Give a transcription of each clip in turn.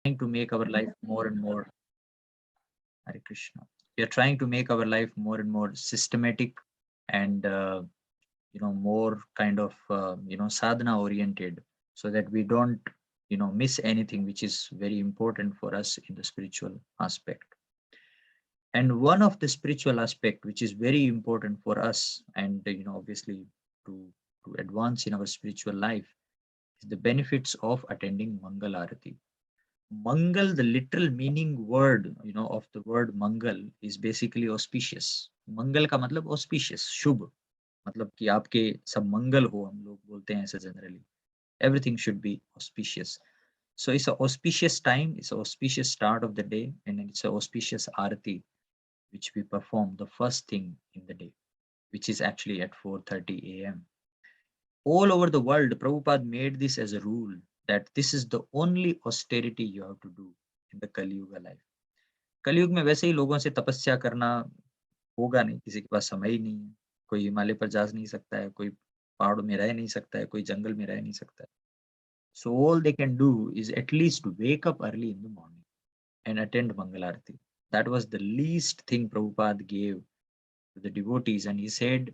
trying to make our life more and more, Hare Krishna. We are trying to make our life more and more systematic and more kind of sadhana oriented, so that we don't miss anything which is very important for us in the spiritual aspect. And one of the spiritual aspect which is very important for us, and obviously to advance in our spiritual life, is the benefits of attending Mangal Arati. Mangal, the literal meaning word, of the word Mangal is basically auspicious. Mangal का मतलब auspicious, शुभ, मतलब कि आपके सब मंगल हो, हम लोग बोलते हैं ऐसे generally. Everything should be auspicious. So it's an auspicious time, it's an auspicious start of the day, and it's an auspicious arati which we perform the first thing in the day, which is actually at 4:30 a.m. All over the world, Prabhupada made this as a rule that this is the only austerity you have to do in the Kali Yuga life. कलयुग में वैसे ही लोगों से तपस्या करना होगा नहीं, किसी के पास समय ही नहीं है, कोई हिमालय पर जा नहीं सकता है, कोई पहाड़ों में रह नहीं सकता है, कोई जंगल में रह नहीं सकता है. So all they can do is at least wake up early in the morning and attend Mangal Arati. That was the least thing Prabhupada gave to the devotees, and he said,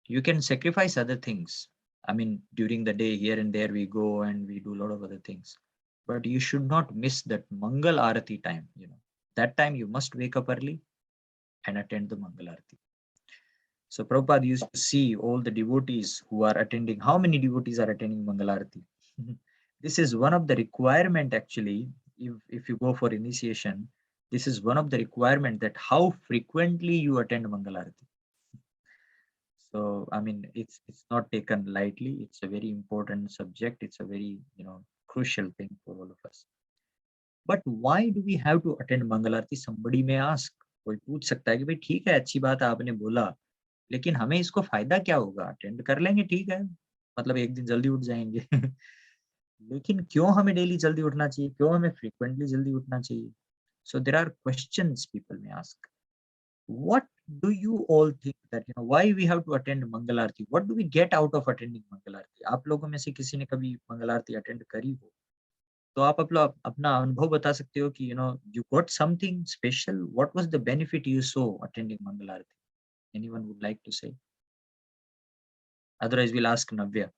you can sacrifice other things. I mean, during the day, here and there we go and we do a lot of other things, but you should not miss that Mangal Arati time. That time you must wake up early and attend the Mangal Arati. So Prabhupada used to see all the devotees who are attending. How many devotees are attending Mangal Arati? This is one of the requirement actually. If you go for initiation, this is one of the requirement, that how frequently you attend Mangal Arati. So I mean, it's not taken lightly. It's a very important subject. It's a very crucial thing for all of us. But why do we have to attend Mangal Arati? Somebody may ask. कोई पूछ सकता है कि भाई ठीक है, अच्छी बात है आपने बोला, लेकिन हमें इसको फायदा क्या होगा? अटेंड कर लेंगे, ठीक है, मतलब एक दिन जल्दी उठ जाएंगे. लेकिन क्यों हमें डेली जल्दी उठना चाहिए? क्यों हमें फ्रीक्वेंटली जल्दी उठना चाहिए? So there are questions people may ask. What do you all think that why we have to attend Mangal Aarti? What do we get out of attending Mangal Aarti? आप लोगों में से किसी ने कभी मंगल आरती अटेंड करी हो, तो आप अपना अनुभव बता सकते हो कि you got something special. What was the benefit you saw attending Mangal Aarti? Anyone would like to say? Otherwise we'll ask Navya.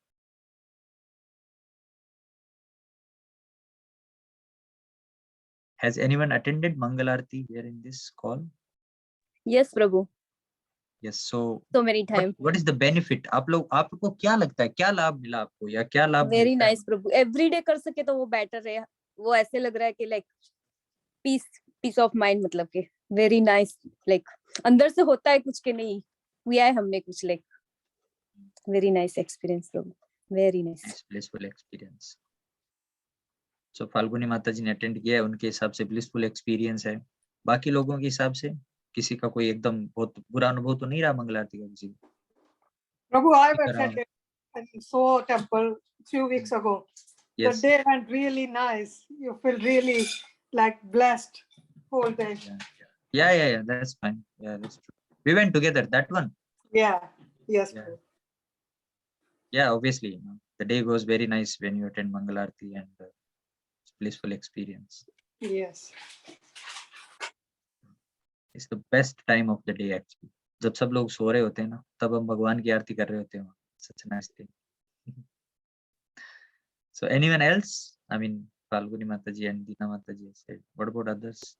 Has anyone attended Mangal Aarti here in this call? Yes, Prabhu. Yes. So many times. What is the benefit? आपको क्या लगता है, क्या लाभ मिला आपको, या क्या लाभ? Very nice, Prabhu. Every day कर सके तो वो better है. वो ऐसे लग रहा है कि like peace of mind, मतलब कि very nice, like अंदर से होता है कुछ के नहीं हुआ है हमने कुछ, like very nice experience, Prabhu. Very nice. Blissful experience. So Falguni माता जी ने अटेंड किया है, उनके हिसाब से ब्लिसफुल एक्सपीरियंस है. बाकी लोगों के हिसाब से किसी का कोई एकदम बहुत बुरा अनुभव तो नहीं रहा मंगल आरती का किसी? Prabhu, I was at So temple few weeks ago. Yes. The day went really nice. You feel really like blessed whole day. Yeah. That's fine. Yeah, that's true. We went together. That one. Yeah. Yes. Yeah. Yeah, obviously, the day goes very nice when you attend Mangal Aarti, and blissful experience. Yes. It's the best time of the day actually. जब सब लोग सो रहे होते हैं ना, तब हम भगवान की आरती कर रहे होते हैं. Such a nice thing. So anyone else? I mean, Falguni Mataji and Dina Mataji said. What about others?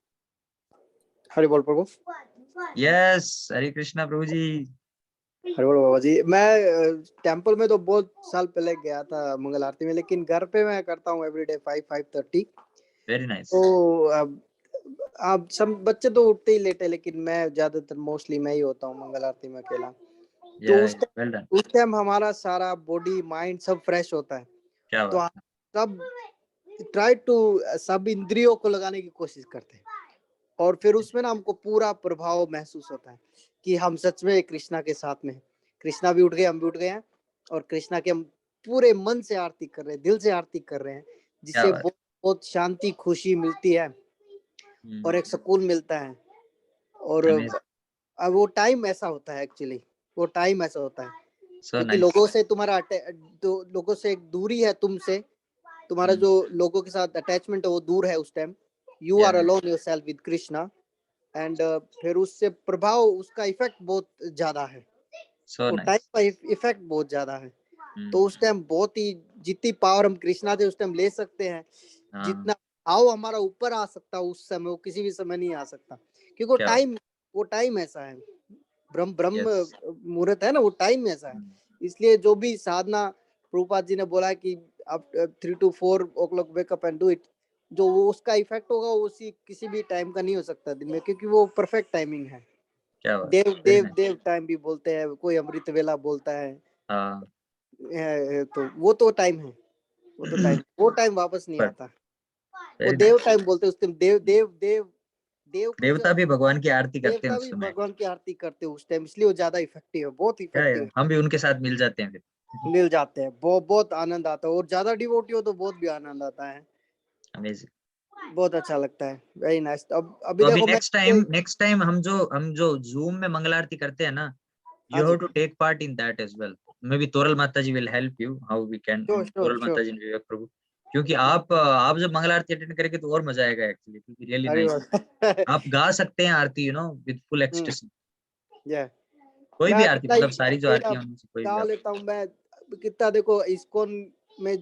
Hari बोल प्रभु. Yes, Hare Krishna Prabhu ji. Hari बोल बाबा जी. मैं टेंपल में तो बहुत साल पहले गया था मंगल आरती में, लेकिन घर पे मैं करता हूँ एवरीडे 5:30. Very nice. तो अब सब बच्चे तो उठते ही लेट है, लेकिन मैं ज्यादातर मोस्टली मैं ही होता हूँ मंगल आरती में अकेला. तो उस टाइम हमारा सारा बॉडी माइंड सब फ्रेश होता है. तो सब ट्राई टू सब इंद्रियों को लगाने की कोशिश करते हैं, और फिर उसमें ना हमको पूरा प्रभाव महसूस होता है कि हम सच में कृष्णा के साथ में. कृष्णा भी उठ गए, हम भी उठ गए हैं, और कृष्णा के हम पूरे मन से आरती कर रहे हैं, दिल से आरती कर रहे हैं, जिससे बहुत शांति खुशी मिलती है और एक सुकून मिलता है. और वो टाइम ऐसा होता है एक्चुअली, वो टाइम ऐसा होता है क्योंकि लोगों से तुम्हारा लोगों से एक दूरी है तुमसे, तुम्हारा जो लोगों के साथ अटैचमेंट है वो दूर है उस time, you are Yeah. Alone yourself with Krishna, and फिर उससे प्रभाव, उसका इफेक्ट बहुत ज्यादा है, So वो nice. टाइम का इफेक्ट बहुत ज्यादा है। Hmm. तो उस टाइम बहुत ही, जितनी पावर हम कृष्णा से उस टाइम ले सकते हैं, हाँ, जितना आओ हमारा ऊपर आ सकता उस समय, वो किसी भी समय नहीं आ सकता, क्योंकि क्या वो टाइम ऐसा है, ब्रह्म ब्रह्म Yes. मुहूर्त है ना, वो टाइम ऐसा है। Hmm. इसलिए जो भी साधना प्रभुपाद जी ने बोला कि आप 3 to 4 o'clock wake up and do it, जो वो उसका इफेक्ट होगा वो उसी किसी भी टाइम का नहीं हो सकता दिन में, क्योंकि वो परफेक्ट टाइमिंग है। क्या बात, देव very देव nice. देव टाइम भी बोलते हैं, कोई अमृत वेला बोलता है, हाँ, तो वो तो टाइम है, वो टाइम वापस नहीं पर आता, वो very देव nice. टाइम बोलते हैं उस टाइम। देव देव देव देव कुछ, देवता भी भगवान की आरती करते हैं देवता उस भी समय। भगवान की आरती करते हैं उस टाइम, इसलिए वो ज्यादा इफेक्टिव है, बहुत इफेक्टिव है। हम भी उनके साथ मिल जाते हैं फिर। मिल जाते हैं, बहुत बहुत आनंद आता है, और ज्यादा डिवोटी हो तो बहुत भी आनंद आता है, Amazing. बहुत अच्छा लगता है। Very nice. अब अभी तो अभी देखो मैं नेक्स्ट टाइम हम जो जूम में मंगल आरती करते हैं ना, हाँ you जी, have to take part in that as well. Maybe Toral Mata ji will help you how we can, sure sure Toral sure. Mata ji and Vivek Prabhu, क्योंकि आप जब मंगल आरती अटेंड करेंगे तो और मजा आएगा एक्चुअली, क्योंकि रियली अरे नाइस। वाह। आप गा सकते हैं आरती, विद फुल हम्म, एक्सटेसी, या कोई मैं भी आरती, अकेला मतलब ही सारी जो आरती अकेला है उनमें से कोई भी गा आप। लेता हूँ मैं, कितना देखो इस्कॉन में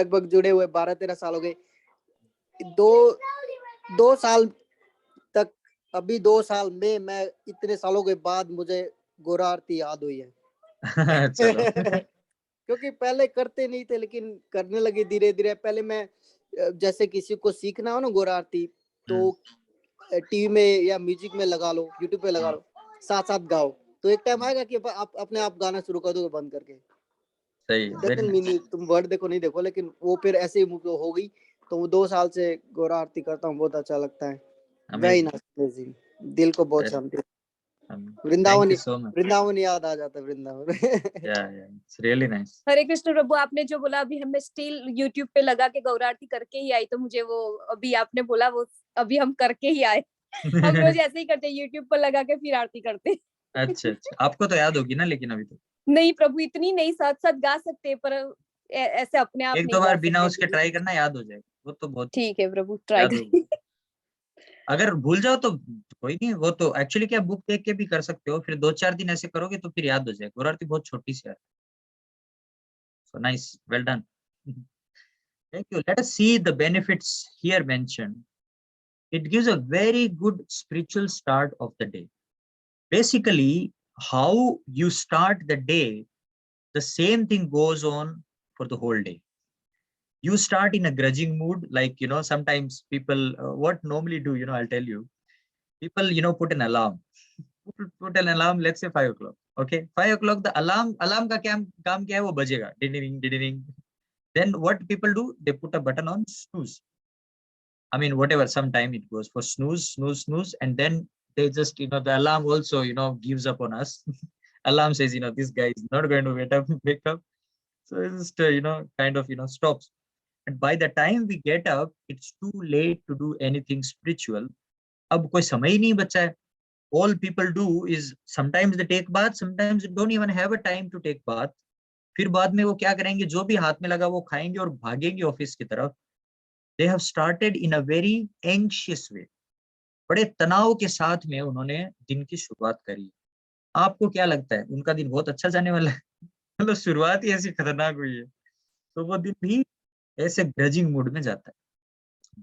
लगभग जुड़े हुए 12-13 साल हो गए, दो 2 साल तक, अभी 2 साल में मैं इतने सालों के बाद मुझे गोरा आरती याद हुई है। चलो। क्योंकि पहले करते नहीं थे, लेकिन करने लगे धीरे धीरे। पहले मैं जैसे किसी को सीखना हो ना गोरा आरती, तो टीवी में या म्यूजिक में लगा लो, यूट्यूब पे लगा लो, साथ साथ गाओ, तो एक टाइम आएगा कि आप अपने आप गाना शुरू कर दोगे बंद करके। सही, वेरी डजंट मीन तुम वर्ड देखो नहीं देखो, लेकिन वो फिर ऐसे ही हो गई। तो वो 2 साल से गोरा आरती करता हूँ, बहुत अच्छा लगता है। वेरी अमेजिंग, नाइस, दिल को बहुत शांति। Thank Vrindavan you so much. Vrindavan याद आ जाता है, Vrindavan. Yeah it's really nice. Hare Krishna Prabhu, आपने जो बोला अभी हमें स्टिल यूट्यूब पे लगा के गौरा आरती करके ही आई, तो मुझे वो अभी आपने बोला वो अभी हम करके ही आए। हम रोज ऐसे ही करते हैं, यूट्यूब पर लगा के फिर आरती करते हैं। अच्छा अच्छा, आपको तो याद होगी ना, लेकिन अभी तो नहीं प्रभु, इतनी नहीं, साथ साथ गा सकते हैं, पर ऐसे अपने आप एक नहीं दो गा बार बिना सकते उसके प्रभु। ट्राई करना, याद हो जाएगा, वो तो बहुत ठीक है प्रभु, ट्राई याद होगी। करेंगे। अगर भूल जाओ तो कोई नहीं, वो तो एक्चुअली क्या बुक देख के भी कर सकते हो, फिर 2-4 दिन ऐसे करोगे तो फिर याद हो जाएगा। गोरा आरती बहुत छोटी सी है। So nice, well done. Thank you. Let us see the benefits here mentioned. It gives a very good spiritual start of the day. Basically, how you start the day, the same thing goes on for the whole day. You start in a grudging mood, like, sometimes people, what normally do, I'll tell you, people, put an alarm, put an alarm, let's say 5 o'clock. Okay, 5 o'clock, the alarm का क्या काम क्या है, वो बजेगा, ding ding ding. Then what people do, they put a button on snooze. I mean, whatever, sometime it goes for snooze, and then they just, the alarm also, gives up on us. Alarm says, this guy is not going to wake up. So it just, kind of, stops. And by the time we get up, it's too late to do anything spiritual. अब कोई समय ही नहीं बचा है. All people do is sometimes they take bath, sometimes they don't even have a time to take bath. फिर बाद में वो क्या करेंगे, जो भी हाथ में लगा वो खाएंगे और भागेंगे ऑफिस की तरफ. They have started in a very anxious way. बड़े तनाव के साथ में उन्होंने दिन की शुरुआत करी. आपको क्या लगता है, उनका दिन बहुत अच्छा जाने वाला है? मतलब शुरुआत ही ऐसी खतरनाक हुई है, तो वो दिन भी ऐसे ग्रजिंग मूड में जाता है.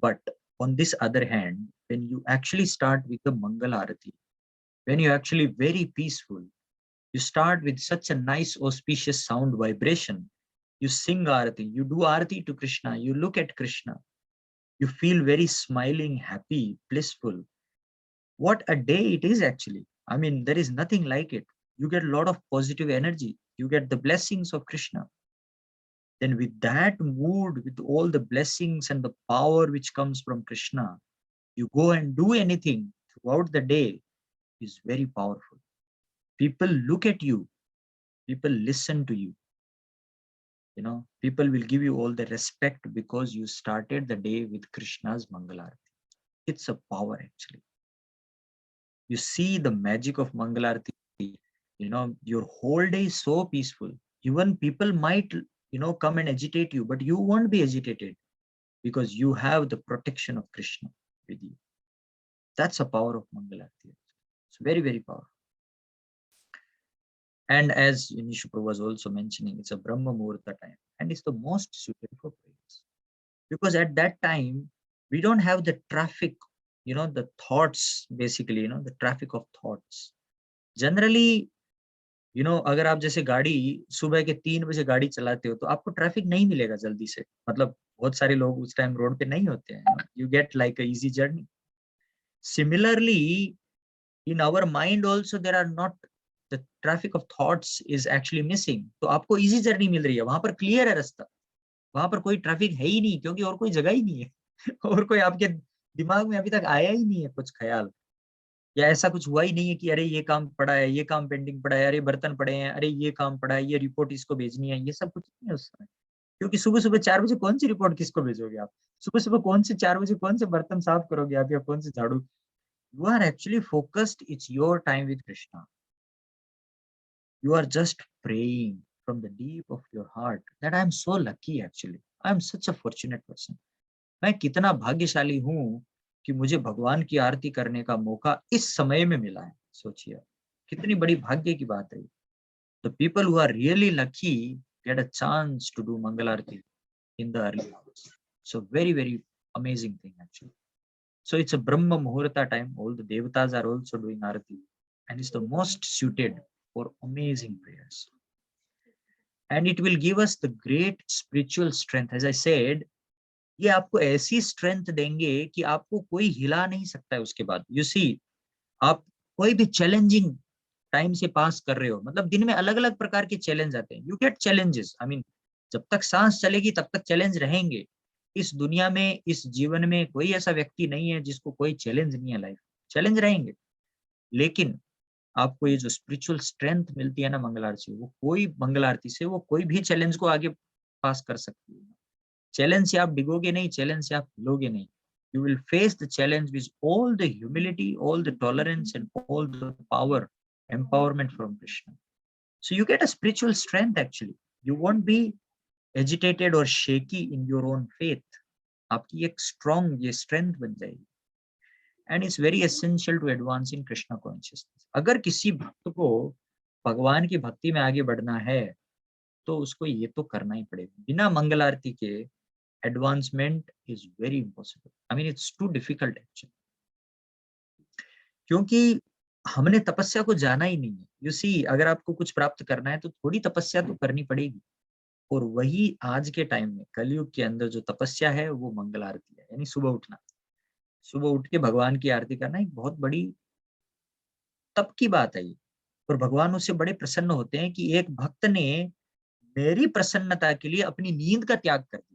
But on this other hand, when you actually start with the Mangal Arati, when you're actually very peaceful, you start with such a nice auspicious sound vibration, you sing Arati, you do Arati to Krishna, you look at Krishna, you feel very smiling, happy, blissful. What a day it is actually. I mean, there is nothing like it. You get a lot of positive energy. You get the blessings of Krishna. Then with that mood, with all the blessings and the power which comes from Krishna, you go and do anything throughout the day is very powerful. People look at you. People listen to you. People will give you all the respect because you started the day with Krishna's Mangalarati. It's a power actually. You see the magic of Mangalarati, your whole day is so peaceful. Even people might come and agitate you, but you won't be agitated because you have the protection of Krishna with you. That's the power of Mangalarti. It's very, very powerful. And as Nishu Prabhu was also mentioning, it's a Brahma Muhurta time, and it's the most suited for prayers. Because at that time, we don't have the traffic, the thoughts, basically, the traffic of thoughts. Generally, अगर आप जैसे गाड़ी सुबह के 3 बजे गाड़ी चलाते हो तो आपको ट्रैफिक नहीं मिलेगा जल्दी से, मतलब बहुत सारे लोग उस टाइम रोड पे नहीं होते हैं. You get like a easy journey. Similarly, in our mind also there are not, the traffic of thoughts is actually missing. तो आपको easy journey मिल रही है, वहां पर क्लियर है रास्ता, वहां पर कोई ट्रैफिक है ही नहीं, क्योंकि और कोई जगह ही नहीं है और कोई आपके दिमाग में अभी तक आया ही नहीं है कुछ ख्याल, या ऐसा कुछ हुआ ही नहीं है कि अरे ये काम पड़ा है, ये काम पेंडिंग पड़ा है, अरे बर्तन पड़े हैं, अरे ये काम पड़ा है, ये रिपोर्ट इसको भेजनी है, ये सब कुछ नहीं है उस समय. क्योंकि सुबह सुबह 4 बजे कौन सी रिपोर्ट किसको भेजोगे आप, सुबह सुबह कौन से 4 बजे कौन से बर्तन साफ करोगे आप, या कौन से झाड़ू. You are actually focused. It's your time with Krishna. You are just praying from the deep of your heart that I am so lucky actually. I am such a fortunate person. मैं कितना भाग्यशाली हूँ कि मुझे भगवान की आरती करने का मौका इस समय में मिला है. सोचिए कितनी बड़ी भाग्य की बात है. The people who are really lucky get a chance to do Mangal Aarti in the early hours. So very, very amazing thing actually. So it's a Brahma Muhurta time. All the devatas are also doing Aarati, and it's the most suited for amazing prayers. And it will give us the great spiritual strength. As I said, ये आपको ऐसी strength देंगे कि आपको कोई हिला नहीं सकता है उसके बाद. You see, आप कोई भी challenging टाइम से पास कर रहे हो, मतलब दिन में अलग अलग प्रकार के चैलेंज आते हैं. You get challenges. I mean, जब तक सांस चलेगी तब तक चैलेंज रहेंगे. इस दुनिया में, इस जीवन में कोई ऐसा व्यक्ति नहीं है जिसको कोई चैलेंज नहीं है. लाइफ चैलेंज रहेंगे, लेकिन आपको ये जो स्पिरिचुअल स्ट्रेंथ मिलती है ना मंगल आरती से, वो कोई मंगल आरती से वो कोई भी चैलेंज को आगे पास कर सकती है. चैलेंज से आप डिगोगे नहीं, चैलेंज से आप हिलोगे नहीं. You will face the challenge with all the humility, all the tolerance, and all the power, empowerment from Krishna. So you get a spiritual strength actually. You won't be agitated or shaky in your own faith. आपकी एक strong ये strength बन जाएगी. And it's very essential to advance in Krishna consciousness. अगर किसी भक्त को भगवान की भक्ति में आगे बढ़ना है तो उसको ये तो करना ही पड़ेगा. बिना मंगल आरती के advancement is very impossible. I mean, it's too difficult actually. क्योंकि हमने तपस्या को जाना ही नहीं है. You see, अगर आपको कुछ प्राप्त करना है तो थोड़ी तपस्या तो करनी पड़ेगी. और वही आज के टाइम में कलयुग के अंदर जो तपस्या है वो मंगल आरती है, यानी सुबह उठना. सुबह उठ के भगवान की आरती करना एक बहुत बड़ी तप की बात है ये. और भगवान उससे बड़े प्रसन्न होते हैं कि एक भक्त ने मेरी प्रसन्नता के लिए अपनी नींद का त्याग कर दिया.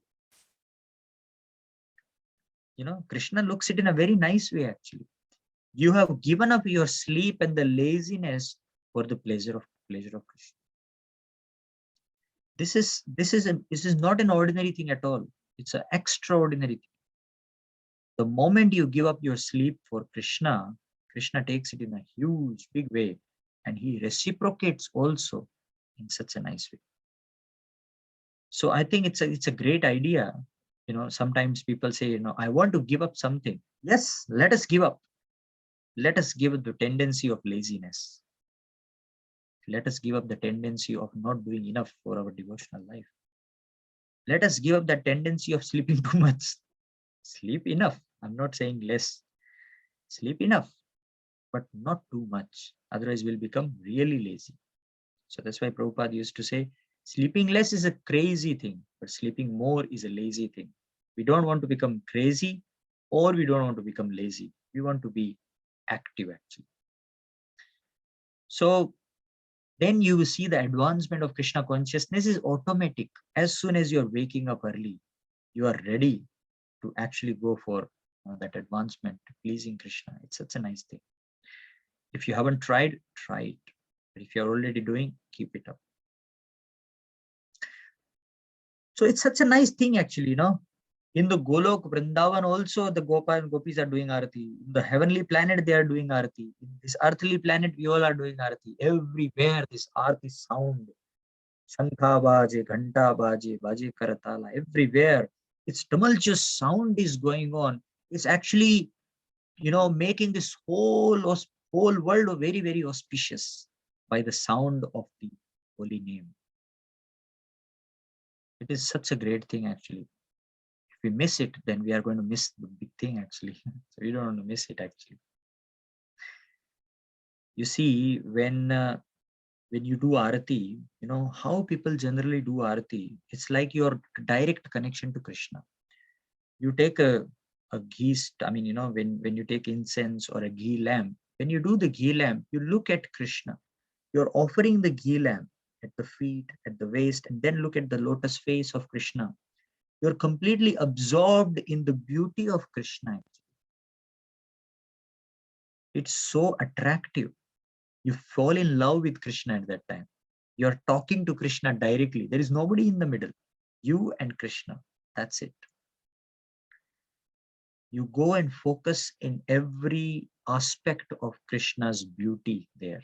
Krishna looks it in a very nice way actually. You have given up your sleep and the laziness for the pleasure of Krishna. This is not an ordinary thing at all. It's an extraordinary thing. The moment you give up your sleep for Krishna, Krishna takes it in a huge, big way, and he reciprocates also in such a nice way. So I think it's a great idea. Sometimes people say, I want to give up something. Yes, let us give up. Let us give up the tendency of laziness. Let us give up the tendency of not doing enough for our devotional life. Let us give up that tendency of sleeping too much. Sleep enough. I'm not saying less. Sleep enough, but not too much. Otherwise, we'll become really lazy. So that's why Prabhupada used to say, sleeping less is a crazy thing, but sleeping more is a lazy thing. We don't want to become crazy, or we don't want to become lazy. We want to be active actually. So then you will see the advancement of Krishna consciousness is automatic. As soon as you're waking up early, you are ready to actually go for that advancement, pleasing Krishna. It's such a nice thing. If you haven't tried, try it. But if you're already doing, keep it up. So it's such a nice thing actually, In the Golok, Vrindavan also, the Gopal and Gopis are doing Aarati. In the heavenly planet, they are doing Aarati. In this earthly planet, we all are doing Aarati. Everywhere, this Aarati sound. Shankha baje, ghanta baje, baje karatala, everywhere. It's tumultuous sound is going on. It's actually, making this whole world very, very auspicious by the sound of the holy name. It is such a great thing, actually. If we miss it, then we are going to miss the big thing, actually. So we don't want to miss it, actually. You see, when you do arati, how people generally do arati, it's like your direct connection to Krishna. You take a ghee, when you take incense or a ghee lamp, when you do the ghee lamp, you look at Krishna. You're offering the ghee lamp at the feet, at the waist, and then look at the lotus face of Krishna. You're completely absorbed in the beauty of Krishna. It's so attractive. You fall in love with Krishna at that time. You're talking to Krishna directly. There is nobody in the middle. You and Krishna. That's it. You go and focus in every aspect of Krishna's beauty there.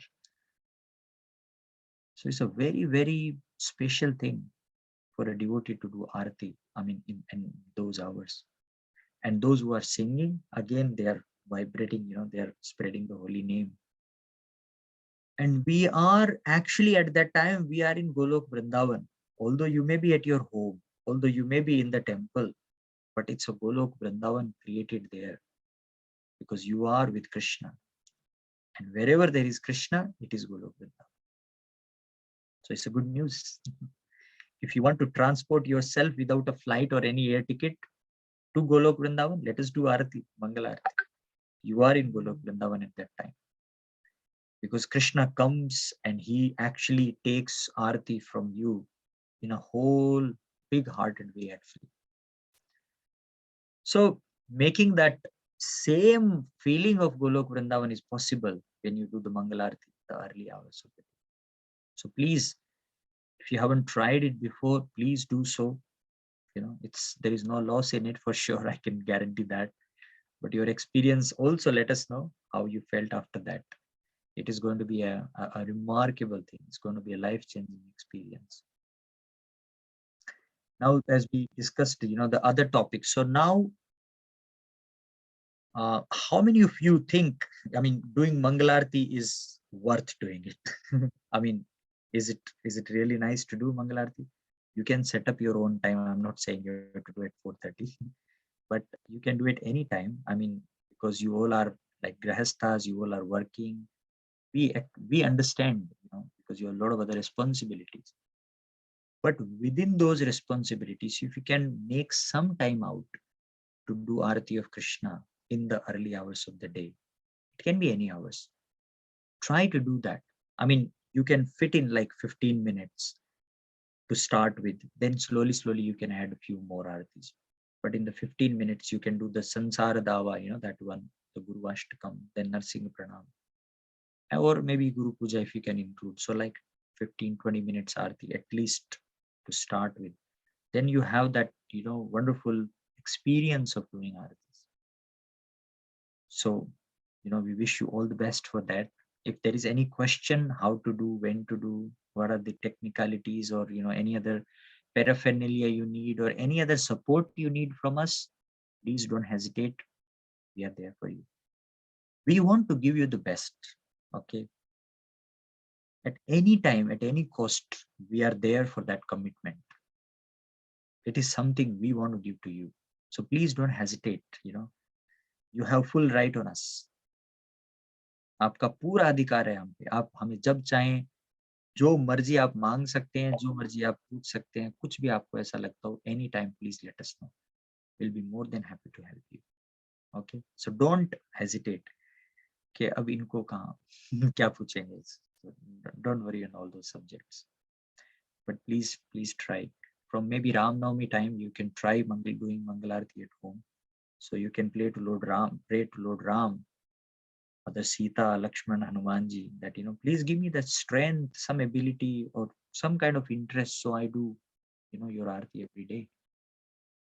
So it's a very, very special thing for a devotee to do arati, in those hours. And those who are singing, again, they are vibrating, they are spreading the holy name. And we are actually at that time, we are in Golok Vrindavan. Although you may be at your home, although you may be in the temple, but it's a Golok Vrindavan created there because you are with Krishna. And wherever there is Krishna, it is Golok Vrindavan. So it's a good news. If you want to transport yourself without a flight or any air ticket to Golok Vrindavan, let us do Arati, Mangala Arati. You are in Golok Vrindavan at that time. Because Krishna comes and he actually takes Arati from you in a whole big-hearted way, actually. So making that same feeling of Golok Vrindavan is possible when you do the Mangalarti, the early hours of the day. So please, if you haven't tried it before, please do so. There is no loss in it for sure. I can guarantee that. But your experience also, let us know how you felt after that. It is going to be a remarkable thing. It's going to be a life-changing experience. Now, as we discussed, the other topics. So now, how many of you think, doing Mangalarti is worth doing it? Is it really nice to do Mangalarti? You can set up your own time. I'm not saying you have to do it 4:30, but you can do it anytime. Because you all are like grahasthas, you all are working. We understand, because you have a lot of other responsibilities. But within those responsibilities, if you can make some time out to do Arati of Krishna in the early hours of the day, it can be any hours. Try to do that. You can fit in like 15 minutes to start with. Then slowly you can add a few more Aratis. But in the 15 minutes, you can do the Sansara Dava, that one, the Guru Ashtakam, then Narsingh Pranam. Or maybe Guru Puja if you can include. So like 15-20 minutes Arati at least to start with. Then you have that, wonderful experience of doing Aratis. So, we wish you all the best for that. If there is any question, how to do, when to do, what are the technicalities, or, any other paraphernalia you need, or any other support you need from us, please don't hesitate. We are there for you. We want to give you the best. Okay. At any time, at any cost, we are there for that commitment. It is something we want to give to you. So please don't hesitate. You have full right on us. आपका पूरा अधिकार है हम पे. आप हमें जब चाहें, जो मर्जी आप मांग सकते हैं, जो मर्जी आप पूछ सकते हैं, कुछ भी आपको ऐसा लगता हो, any time, please let us know. We'll be more than happy to help you. Okay, so don't hesitate. कि अब इनको कहाँ क्या पूछेंगे? So don't worry on all those subjects. But please try. From maybe Ram Navami time, you can try doing Mangalarti at home. So you can pray to Lord Ram, Mother Sita, Lakshman, Hanumanji, that, please give me that strength, some ability, or some kind of interest, so I do, your Aarti every day.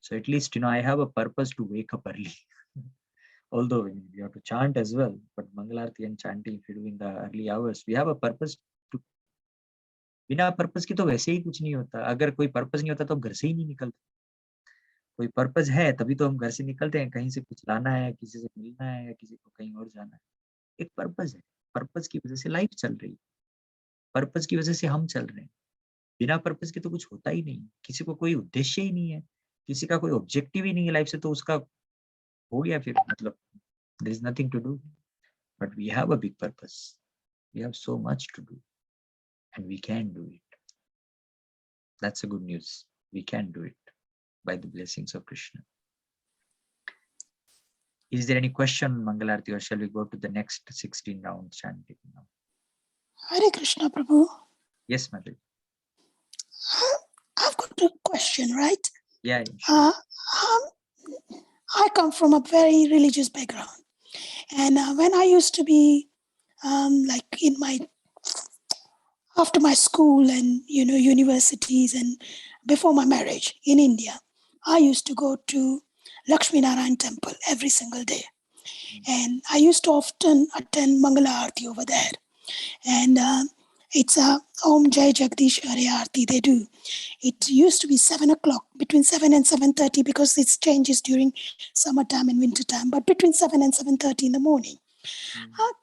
So at least, I have a purpose to wake up early. Although you have to chant as well, but Mangalarti and chanting, if you're doing the early hours, we have a purpose बिना purpose के तो वैसे ही कुछ नहीं होता। अगर कोई purpose नहीं होता तो हम घर से ही नहीं निकलते। कोई पर्पस है तभी तो हम घर से निकलते हैं, कहीं से कुछ लाना है, किसी से मिलना है, या किसी को कहीं और जाना है। एक पर्पस है, पर्पस की वजह से लाइफ चल रही है, पर्पस की वजह से हम चल रहे हैं। बिना पर्पस के तो कुछ होता ही नहीं। किसी को कोई उद्देश्य ही नहीं है, किसी का कोई ऑब्जेक्टिव ही नहीं है लाइफ से, तो उसका हो गया फिर, मतलब there is nothing to do. But we have a big purpose, we have so much to do and we can do it. That's a good news, we can do it by the blessings of Krishna. Is there any question, Mangalarti, or shall we go to the next 16 rounds chanting now? Hare Krishna, Prabhu. Yes, Madhu. I've got a question, right? Yeah, sure. I come from a very religious background. And when I used to be like in my, after my school and, universities and before my marriage in India, I used to go to Lakshmi Narayan temple every single day. And I used to often attend Mangala Aarti over there. And it's a Om Jai Jagdish Hare Aarti they do. It used to be 7 o'clock, between 7 and 7:30, because it changes during summertime and wintertime, but between 7 and 7:30 in the morning.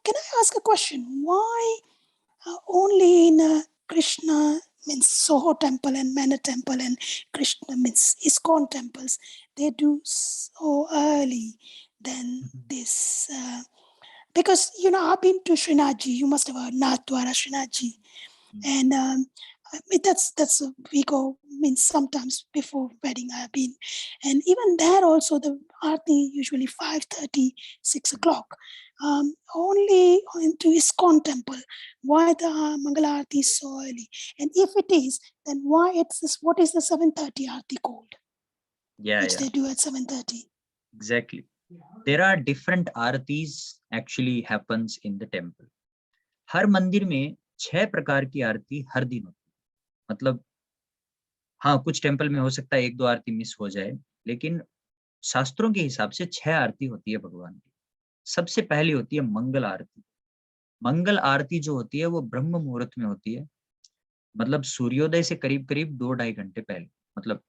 Can I ask a question? Why only in Krishna means Soho temple and Manor temple and Krishna means ISKCON temples, they do so early than this? Because, I've been to Srinathji. You must have heard Nathdwara Srinathji. And that's we go, means sometimes before wedding I have been. And even there also the Aarti usually 5:30, 6 o'clock. Only into ISKCON temple. Why the Mangala Aarti is so early? And if it is, then why it's this, what is the 7:30 Aarti called? Which they do at 7:30. Exactly. There are different Aarti's actually happens in the temple. हर मंदिर में 6 प्रकार की आरती हर दिन होती है। मतलब हाँ, कुछ टेम्पल में हो सकता है 1-2 आरती मिस हो जाए, लेकिन शास्त्रों के हिसाब से 6 आरती होती है भगवान की। सबसे पहली होती है मंगल आरती। मंगल आरती जो होती है वो ब्रह्म मुहूर्त में होती है, मतलब सूर्योदय से करीब-करीब 2-2.5 घंटे पहले। मतलब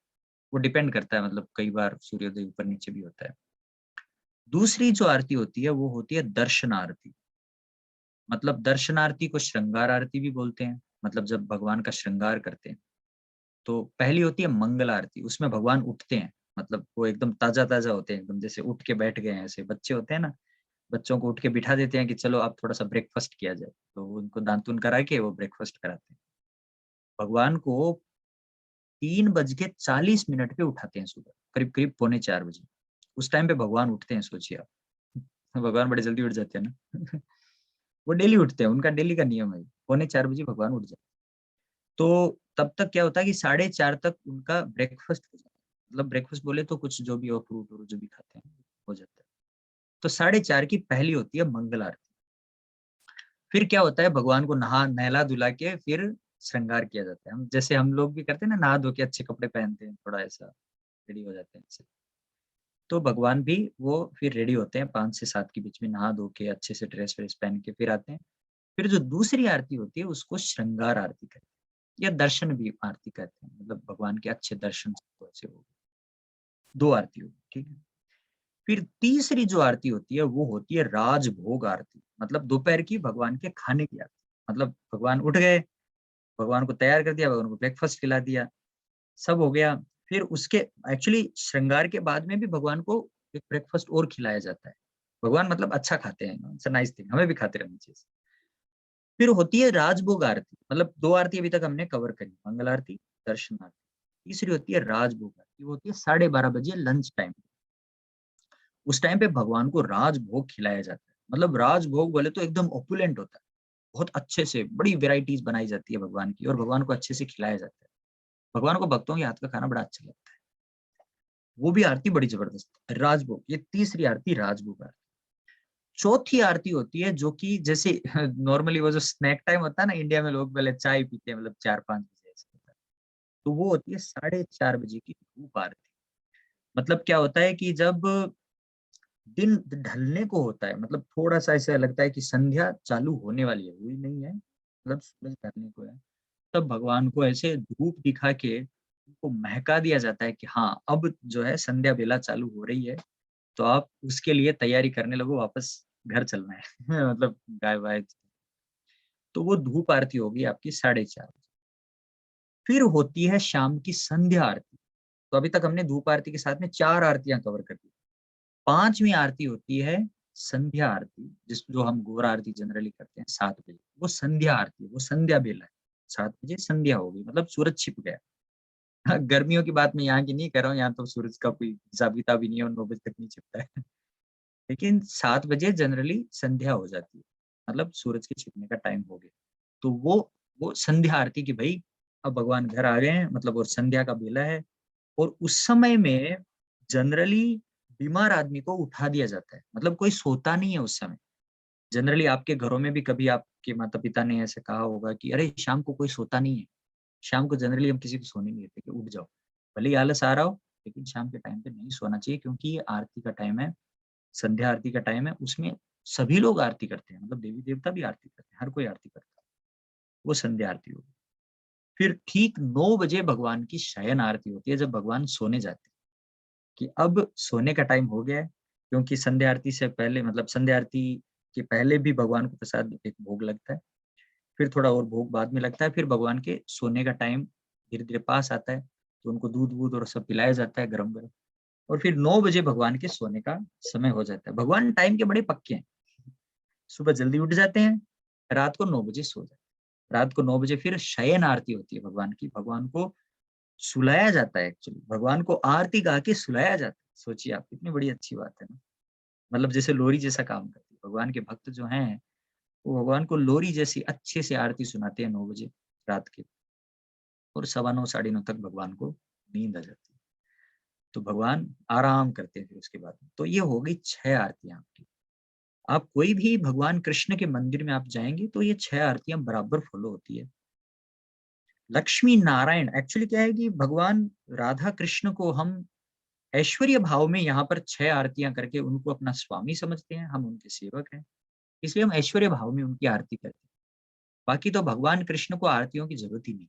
वो डिपेंड करता है, मतलब कई बार सूर्योदय ऊपर नीचे भी होता है। दूसरी जो आरती होती है वो होती है दर्शन आरती। मतलब दर्शन आरती को श्रृंगार आरती भी बोलते हैं, मतलब जब भगवान का श्रृंगार करते हैं। तो पहली होती है मंगल आरती, उसमें भगवान उठते हैं, मतलब वो एकदम ताजा-ताजा होते हैं, एकदम जैसे उठ के बैठ गए हैं। ऐसे बच्चे होते हैं ना, बच्चों को उठ के बिठा देते हैं कि चलो अब थोड़ा-सा ब्रेकफास्ट किया जाए, तो उनको दातून करा के वो ब्रेकफास्ट कराते हैं। भगवान को 3:40 पे उठाते हैं सुबह, करीब-करीब 3:45 बजे। उस टाइम पे भगवान उठते हैं, सोचिए आप। भगवान बड़े जल्दी उठ जाते हैं ना। वो डेली उठते हैं, उनका डेली का नियम है। 3:45 बजे भगवान उठ जाते हैं। तो तब तक क्या होता है कि 4:30 तक उनका ब्रेकफास्ट हो जाता है। मतलब ब्रेकफास्ट बोले तो कुछ जो भी हो, फ्रूट व्रूट जो भी खाते हैं, हो जाता है। तो 4:30 की पहली होती है मंगल आरती। फिर क्या होता है, भगवान को नहला-धुला के फिर श्रृंगार किया जाता है। हम जैसे हम लोग भी करते हैं ना, नहा धो के अच्छे कपड़े पहनते हैं, थोड़ा ऐसा रेडी हो जाते हैं ऐसे। तो भगवान भी वो फिर रेडी होते हैं 5 से 7 के बीच में, नहा धो के अच्छे से ड्रेस व्रेस पहन के फिर आते हैं। फिर जो दूसरी आरती होती है उसको श्रृंगार आरती कहते हैं, या दर्शन भी आरती कहते हैं, मतलब भगवान के अच्छे दर्शन तो ऐसे हो गए। 2 आरती होगी, ठीक है। फिर तीसरी जो आरती होती है वो होती है राजभोग आरती, मतलब दोपहर की भगवान के खाने की आरती। मतलब भगवान उठ गए, भगवान को तैयार कर दिया, भगवान को ब्रेकफास्ट खिला दिया, सब हो गया। फिर उसके एक्चुअली श्रृंगार के बाद में भी भगवान को एक ब्रेकफास्ट और खिलाया जाता है। भगवान मतलब अच्छा खाते हैं, इट्स अ नाइस थिंग, हमें भी खाते रहना चाहिए। फिर होती है राजभोग आरती, मतलब 2 आरती अभी तक हमने कवर करी, मंगल आरती, दर्शन आरती। तीसरी होती है राजभोग आरती, वो होती है 12:30 बजे लंच टाइम। उस टाइम पे भगवान को राजभोग खिलाया जाता है। मतलब राजभोग बोले तो एकदम ऑपुलेंट होता है, बहुत अच्छे से बड़ी वेराइटीज बनाई जाती है भगवान की, और भगवान को अच्छे से खिलाया जाता है। भगवान को भक्तों के हाथ का खाना बड़ा अच्छा लगता है। वो भी आरती बड़ी जबरदस्त है, राजभोग। ये तीसरी आरती राजभोग आरती। चौथी आरती होती है जो कि जैसे नॉर्मली वो जो स्नैक टाइम होता है ना, इंडिया में लोग पहले चाय पीते हैं, मतलब 4-5 बजे ऐसे होता है। तो वो होती है 4:30 बजे की धूप आरती। मतलब क्या होता है कि जब दिन ढलने को होता है, मतलब थोड़ा सा ऐसा लगता है कि संध्या चालू होने वाली है, हुई नहीं है, मतलब सूरज ढलने को है, तब भगवान को ऐसे धूप दिखा के उनको महका दिया जाता है कि हाँ, अब जो है संध्या बेला चालू हो रही है, तो आप उसके लिए तैयारी करने लगो, वापस घर चलना है। मतलब गाय वाय। तो वो धूप आरती होगी आपकी 4:30 बजे। फिर होती है शाम की संध्या आरती। तो अभी तक हमने धूप आरती के साथ में 4 आरतियां कवर कर दी। 5वीं आरती होती है संध्या आरती, जो हम गौर आरती जनरली करते हैं 7 बजे। वो संध्या आरती, वो संध्या बेला है। 7 बजे संध्या होगी, मतलब सूरज छिप गया। हाँ, गर्मियों की बात मैं यहाँ की नहीं कर रहा हूँ, यहाँ तो सूरज का कोई हिसाब किताब ही नहीं है और 9 बजे तक नहीं छिपता है। लेकिन 7 बजे जनरली संध्या हो जाती है, मतलब सूरज के छिपने का टाइम हो गया। तो वो संध्या आरती की भाई अब भगवान घर आ गए हैं, मतलब और संध्या का बेला है। और उस समय में जनरली बीमार आदमी को उठा दिया जाता है, मतलब कोई सोता नहीं है उस समय। जनरली आपके घरों में भी कभी आपके माता पिता ने ऐसे कहा होगा कि अरे शाम को कोई सोता नहीं है। शाम को जनरली हम किसी को सोने नहीं देते कि उठ जाओ, भले ही आलस आ रहा हो, लेकिन शाम के टाइम पे नहीं सोना चाहिए, क्योंकि ये आरती का टाइम है, संध्या आरती का टाइम है। उसमें सभी लोग आरती करते हैं, मतलब देवी देवता भी आरती करते हैं, हर कोई आरती करता है। वो संध्या आरती होगी। फिर ठीक 9 बजे भगवान की शयन आरती होती है, जब भगवान सोने जाते हैं कि अब सोने का टाइम हो गया है। क्योंकि संध्या आरती से पहले, मतलब संध्या आरती के पहले भी भगवान को प्रसाद एक भोग लगता है, फिर थोड़ा और भोग बाद में लगता है, फिर भगवान के सोने का टाइम धीरे धीरे पास आता है, तो उनको दूध वूध और सब पिलाया जाता है गरम गरम। और फिर 9 बजे भगवान के सोने का समय हो जाता है। भगवान टाइम के बड़े पक्के हैं, सुबह जल्दी उठ जाते हैं, रात को 9 बजे सो जाते हैं। रात को 9 बजे फिर शयन आरती होती है भगवान की, भगवान को सुलाया जाता है। एक्चुअली भगवान को आरती गा के सुलाया जाता है। सोचिए आप, कितनी बड़ी अच्छी बात है ना। मतलब जैसे लोरी जैसा काम करती है। भगवान के भक्त जो हैं, वो भगवान को लोरी जैसी अच्छे से आरती सुनाते हैं 9 बजे रात के। और 9:15 9:30 तक भगवान को नींद आ जाती है, तो भगवान आराम करते हैं फिर उसके बाद। तो ये हो गई 6 आरतियां आपकी। आप कोई भी भगवान कृष्ण के मंदिर में आप जाएंगे तो ये 6 आरतियां बराबर फॉलो होती है। लक्ष्मी नारायण एक्चुअली क्या है कि भगवान राधा कृष्ण को हम ऐश्वर्य भाव में यहाँ पर 6 आरतियां करके उनको अपना स्वामी समझते हैं, हम उनके सेवक हैं, इसलिए हम ऐश्वर्य भाव में उनकी आरती करते हैं। बाकी तो भगवान कृष्ण को आरतियों की जरूरत ही नहीं,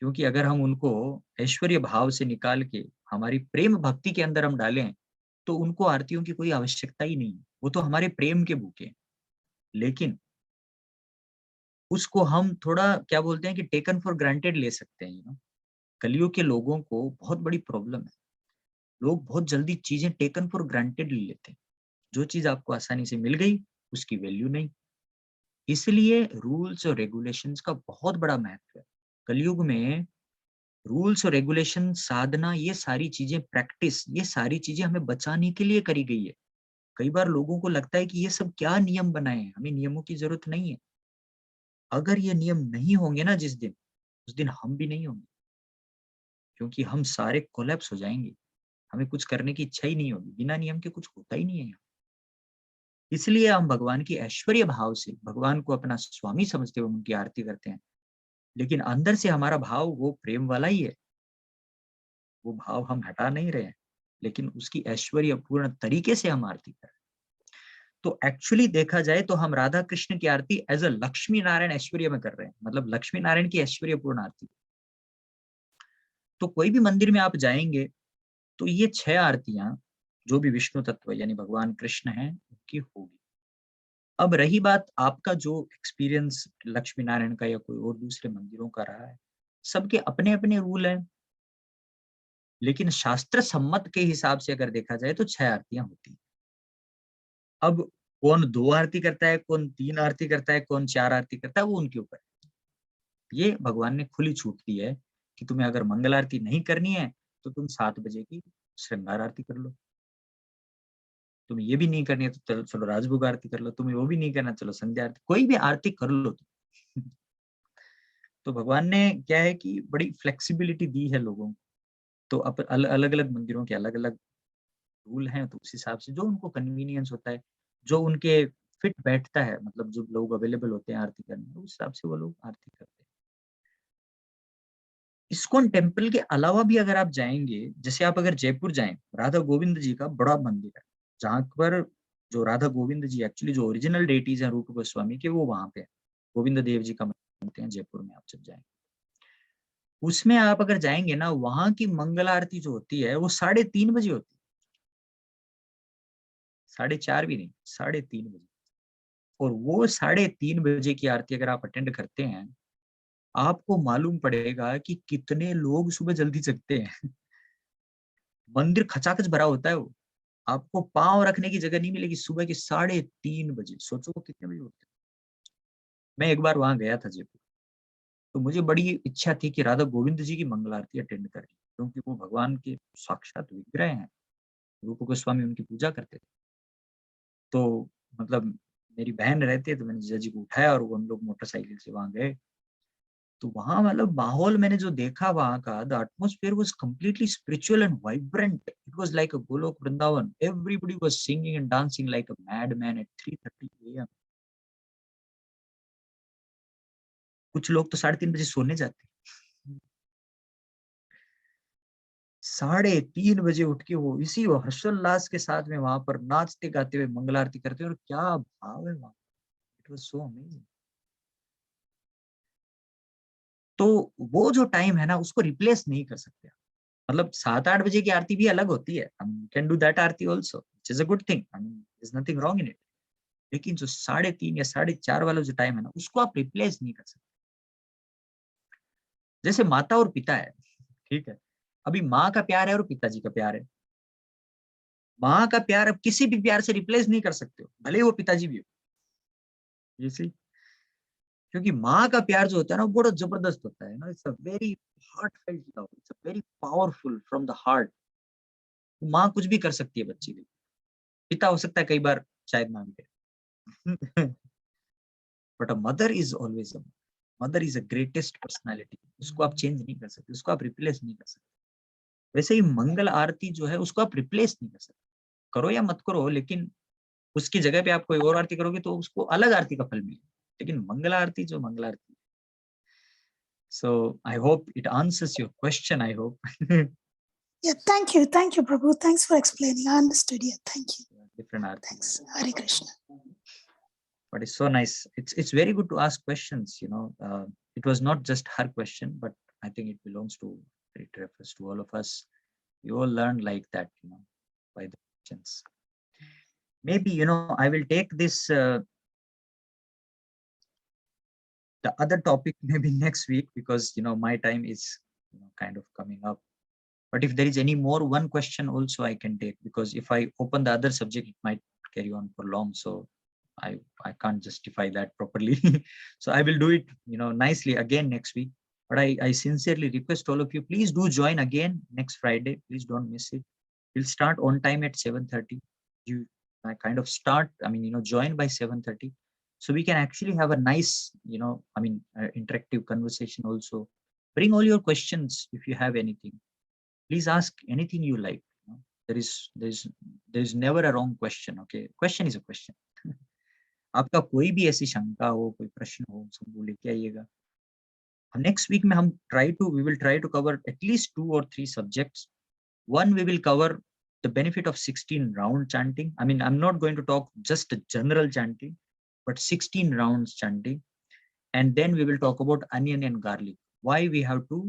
क्योंकि अगर हम उनको ऐश्वर्य भाव से निकाल के हमारी प्रेम भक्ति के अंदर हम डालें, तो उनको आरतियों की कोई आवश्यकता ही नहीं है। वो तो हमारे प्रेम के भूखे हैं। लेकिन उसको हम थोड़ा क्या बोलते हैं कि टेकन फॉर ग्रांटेड ले सकते हैं। कलयुग के लोगों को बहुत बड़ी प्रॉब्लम है, लोग बहुत जल्दी चीजें टेकन फॉर ग्रांटेड ले लेते हैं। जो चीज आपको आसानी से मिल गई, उसकी वैल्यू नहीं। इसलिए रूल्स और रेगुलेशंस का बहुत बड़ा महत्व है। कलयुग में रूल्स और रेगुलेशन, साधना, ये सारी चीजें, प्रैक्टिस, ये सारी चीजें हमें बचाने के लिए करी गई है। कई बार लोगों को लगता है कि ये सब क्या नियम बनाए हैं, हमें नियमों की जरूरत नहीं है। अगर ये नियम नहीं होंगे ना जिस दिन, उस दिन हम भी नहीं होंगे, क्योंकि हम सारे कोलैप्स हो जाएंगे। हमें कुछ करने की इच्छा ही नहीं होगी, बिना नियम के कुछ होता ही नहीं है यहाँ। इसलिए हम भगवान की ऐश्वर्य भाव से भगवान को अपना स्वामी समझते हुए उनकी आरती करते हैं। लेकिन अंदर से हमारा भाव वो प्रेम वाला ही है, वो भाव हम हटा नहीं रहे हैं, लेकिन उसकी ऐश्वर्य पूर्ण तरीके से हम आरती कर रहे हैं। तो एक्चुअली देखा जाए तो हम राधा कृष्ण की आरती एज अ लक्ष्मी नारायण ऐश्वर्य में कर रहे हैं, मतलब लक्ष्मी नारायण की ऐश्वर्य पूर्ण आरती। तो कोई भी मंदिर में आप जाएंगे तो ये 6 आरतियां जो भी विष्णु तत्व यानी भगवान कृष्ण हैं उनकी होगी। अब रही बात आपका जो एक्सपीरियंस लक्ष्मी नारायण का या कोई और दूसरे मंदिरों का रहा है, सबके अपने अपने रूल हैं। लेकिन शास्त्र सम्मत के हिसाब से अगर देखा जाए तो 6 आरतियां होती हैं। अब कौन 2 आरती करता है, कौन 3 आरती करता है, कौन 4 आरती करता है, वो उनके ऊपर है। ये भगवान ने खुली छूट दी है कि तुम्हें अगर मंगल आरती नहीं करनी है तो तुम 7 बजे की श्रृंगार आरती कर लो। तुम्हें ये भी नहीं करनी है तो चलो राजभोग आरती कर लो। तुम्हें वो भी नहीं करना, चलो संध्या आरती, कोई भी आरती कर लो तुम। तो भगवान ने क्या है कि बड़ी फ्लेक्सिबिलिटी दी है लोगों को। तो अलग अलग मंदिरों के अलग अलग रूल हैं, तो उस हिसाब से जो उनको कन्वीनियंस होता है, जो उनके फिट बैठता है, मतलब जो लोग अवेलेबल होते हैं आरती करने, उस हिसाब से वो लोग आरती करते हैं। इस्कॉन टेम्पल के अलावा भी अगर आप जाएंगे, जैसे आप अगर जयपुर जाएं, राधा गोविंद जी का बड़ा मंदिर है, जहाँ पर जो राधा गोविंद जी एक्चुअली जो ओरिजिनल डेटीज हैं रूप गोस्वामी के, वो वहां पे है। गोविंद देव जी का मंदिर, सुनते हैं जयपुर में आप जब जाएंगे, उसमें आप अगर जाएंगे ना, वहां की मंगल आरती जो होती है वो 3:30 बजे होती है, 4:30 भी नहीं, 3:30 बजे। और वो 3:30 बजे की आरती अगर आप अटेंड करते हैं, आपको मालूम पड़ेगा कि कितने लोग सुबह जल्दी जगते हैं। मंदिर खचाखच भरा होता है वो, आपको पांव रखने की जगह नहीं मिलेगी सुबह के 3:30 बजे। सोचो वो कितने बजे उठते हैं। मैं एक बार वहां गया था जयपुर, तो मुझे बड़ी इच्छा थी कि राधा गोविंद जी की मंगल आरती अटेंड करें, क्योंकि वो भगवान के साक्षात विग्रह हैं, रूप गोस्वामी उनकी पूजा करते थे। तो मतलब मेरी बहन रहती है, तो मैंने जीजा जी को उठाया और वो हम लोग मोटरसाइकिल से वहां गए। तो वहां मतलब माहौल मैंने जो देखा वहां का, the atmosphere was completely spiritual and vibrant. It was like a Golok Vrindavan. Everybody was singing and dancing like a madman at 3:30 AM। कुछ लोग तो 3:30 बजे सोने जाते हैं। 3:30 बजे उठ के वो इसी हर्षोल्लास के साथ में वहां पर नाचते गाते हुए मंगल आरती करते हैं, और क्या भाव है वहां। It was so amazing. तो वो जो टाइम है ना, उसको रिप्लेस नहीं कर सकते। मतलब 7-8 बजे की आरती भी अलग होती है, हम can do that Aarti also, which is a good thing, I mean is nothing wrong in it. लेकिन जो 3:30 या 4:30 वाला जो टाइम है ना, उसको आप रिप्लेस नहीं कर सकते। जैसे माता और पिता है, ठीक है, अभी माँ का प्यार है और पिताजी का प्यार है। माँ का प्यार अब किसी भी प्यार से रिप्लेस नहीं कर सकते हो, भले ही वो पिताजी भी हो। You see? क्योंकि माँ का प्यार जो होता है ना, वो बड़ा जबरदस्त होता है ना। It's a very heart felt love, it's a very powerful from the heart. माँ कुछ भी कर सकती है बच्चे के लिए, पिता हो सकता है कई बार शायद ना भी करे। But a mother is always a mother, is a greatest personality. उसको आप चेंज नहीं कर सकते, उसको आप रिप्लेस नहीं कर सकते। वैसे ही मंगल आरती जो है, उसको आप रिप्लेस नहीं कर सकते, करो या मत करो, लेकिन उसकी जगह पे आप कोई और आरती करोगे तो उसको अलग आरती का फल मिलेगा। लेकिन मंगल आरती जो मंगल आरती। So I hope it answers your question, I hope. Yeah, thank you, Prabhu. Thanks for explaining. I understood. Yeah, thank you. Different arti. Thanks. Hare Krishna. But it's so nice. It's very good to ask questions. It was not just her question, but I think it belongs to, it refers to all of us. We all learn like that, by the questions. Maybe I will take this the other topic maybe next week, because my time is kind of coming up. But if there is any more one question also I can take, because if I open the other subject, it might carry on for long. So I can't justify that properly. So I will do it, nicely again next week. But I sincerely request all of you, please do join again next Friday. Please don't miss it. We'll start on time at 7:30. You kind of start, join by 7:30. So we can actually have a nice, interactive conversation also. Bring all your questions if you have anything. Please ask anything you like. There is never a wrong question. Okay, question is a question. आपका कोई भी ऐसी शंका हो, कोई प्रश्न हो, सब वो लेके आइएगा। नेक्स्ट वीक में हम we will try to cover at least 2 or 3 subjects. One, we will cover the benefit of 16 round chanting. I mean, I'm not going to talk just general chanting, but 16 rounds chanting. And then we will talk about onion and garlic. Why we have to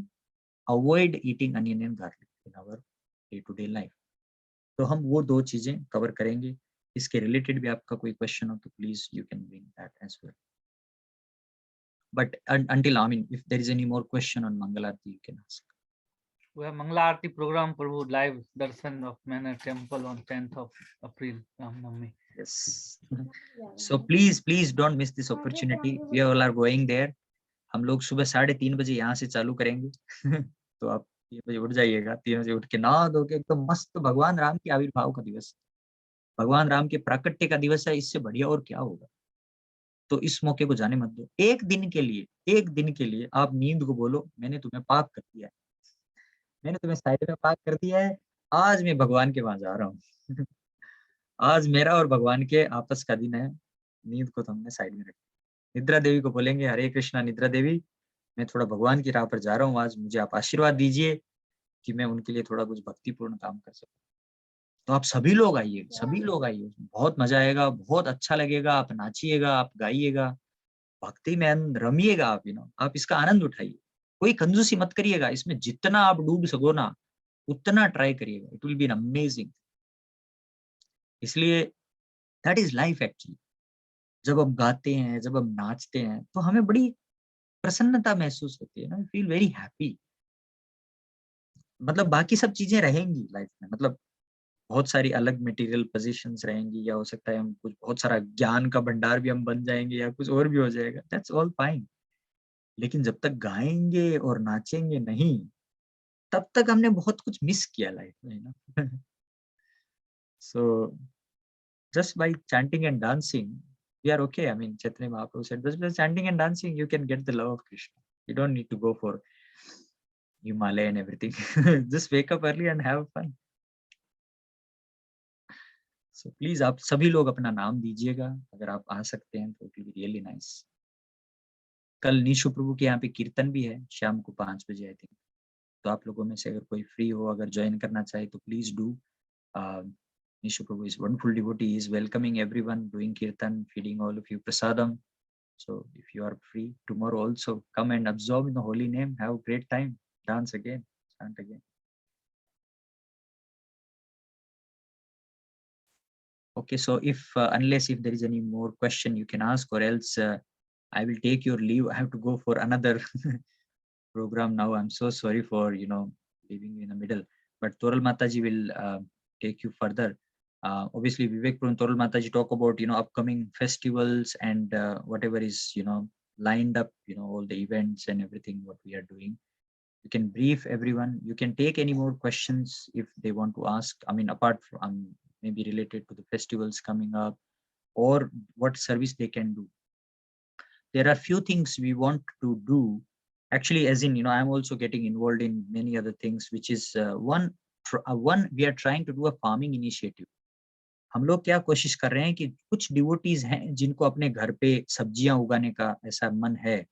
avoid eating onion and garlic in our day-to-day life. तो हम वो 2 चीजें cover करेंगे। इसके related भी आपका कोई question हो तो please you can bring that as well. But until, if there is any more question on Mangal Aarti, you can ask. We have Mangala Aarti program, Prabhu, live darshan of Manor Temple on 10th of April, Ramnavami. Yes. So please don't miss this opportunity. We all are going there. हम लोग सुबह 3:30 बजे यहाँ से चालू करेंगे। तो आप 3 बजे उठ जाइएगा। 3 बजे उठ के नहा धो के एकदम मस्त, भगवान राम के आविर्भाव का दिवस, भगवान राम के प्राकट्य का दिवस है। इससे बढ़िया और क्या होगा। तो इस मौके को जाने मत दो। एक दिन के लिए आप नींद को बोलो, मैंने तुम्हें पाक कर दिया है, मैंने तुम्हें साइड में पाक कर दिया है, आज मैं भगवान के वहां जा रहा हूँ। आज मेरा और भगवान के आपस का दिन है। नींद को तो हमने साइड में रखा। निद्रा देवी को बोलेंगे, हरे कृष्णा निद्रा देवी, मैं थोड़ा भगवान की राह पर जा रहा हूँ, आज मुझे आप आशीर्वाद दीजिए कि मैं उनके लिए थोड़ा कुछ भक्तिपूर्ण काम कर सकूं। तो आप सभी लोग आइए, बहुत मजा आएगा, बहुत अच्छा लगेगा। आप नाचिएगा, आप गाइएगा, भक्ति में रमिएगा आप, आप इसका आनंद उठाइए, कोई कंजूसी मत करिएगा, इसमें जितना आप डूब सको ना उतना ट्राई करिएगा, it will B an amazing. इसलिए दैट इज लाइफ एक्चुअली। जब हम गाते हैं, जब हम नाचते हैं, तो हमें बड़ी प्रसन्नता महसूस होती है ना, फील वेरी हैप्पी। मतलब बाकी सब चीजें रहेंगी लाइफ में, मतलब बहुत सारी अलग मटेरियल पोजीशंस रहेंगी, या हो सकता है हम कुछ बहुत सारा ज्ञान का भंडार भी हम बन जाएंगे, या कुछ और भी हो जाएगा, दैट्स ऑल फाइन। लेकिन जब तक गाएंगे और नाचेंगे नहीं, तब तक हमने बहुत कुछ मिस किया लाइफ में ना। सो just by chanting and dancing, we are okay. I mean, Chaitanya Mahaprabhu said, just by chanting and dancing, you can get the love of Krishna. You don't need to go for Himalaya and everything. Just wake up early and have fun. So please, आप सभी लोग अपना नाम दीजिएगा, अगर आप आ सकते हैं तो, it will be really nice. कल निशु प्रभु के यहाँ पे कीर्तन भी है शाम को 5 बजे आई थिंक। तो आप लोगों में से अगर कोई फ्री हो, अगर ज्वाइन करना चाहे तो please do. Nishu Prabhu is wonderful devotee. He is welcoming everyone, doing kirtan, feeding all of you prasadam. So if you are free tomorrow, also come and absorb in the holy name. Have a great time. Dance again, chant again. Okay, so if unless if there is any more question you can ask, or else I will take your leave. I have to go for another program now. I'm so sorry for leaving you in the middle. But Toral Mataji will take you further. Obviously Vivek Prabhu and Toral Mataji talk about upcoming festivals and whatever is lined up, all the events and everything what we are doing. You can brief everyone. You can take any more questions if they want to ask. I mean, apart from maybe related to the festivals coming up, or what service they can do. There are few things we want to do. Actually, as in I'm also getting involved in many other things, which is one we are trying to do a farming initiative. हम लोग क्या कोशिश कर रहे हैं कि कुछ devotees हैं जिनको अपने घर पे सब्जियां उगाने का ऐसा मन है,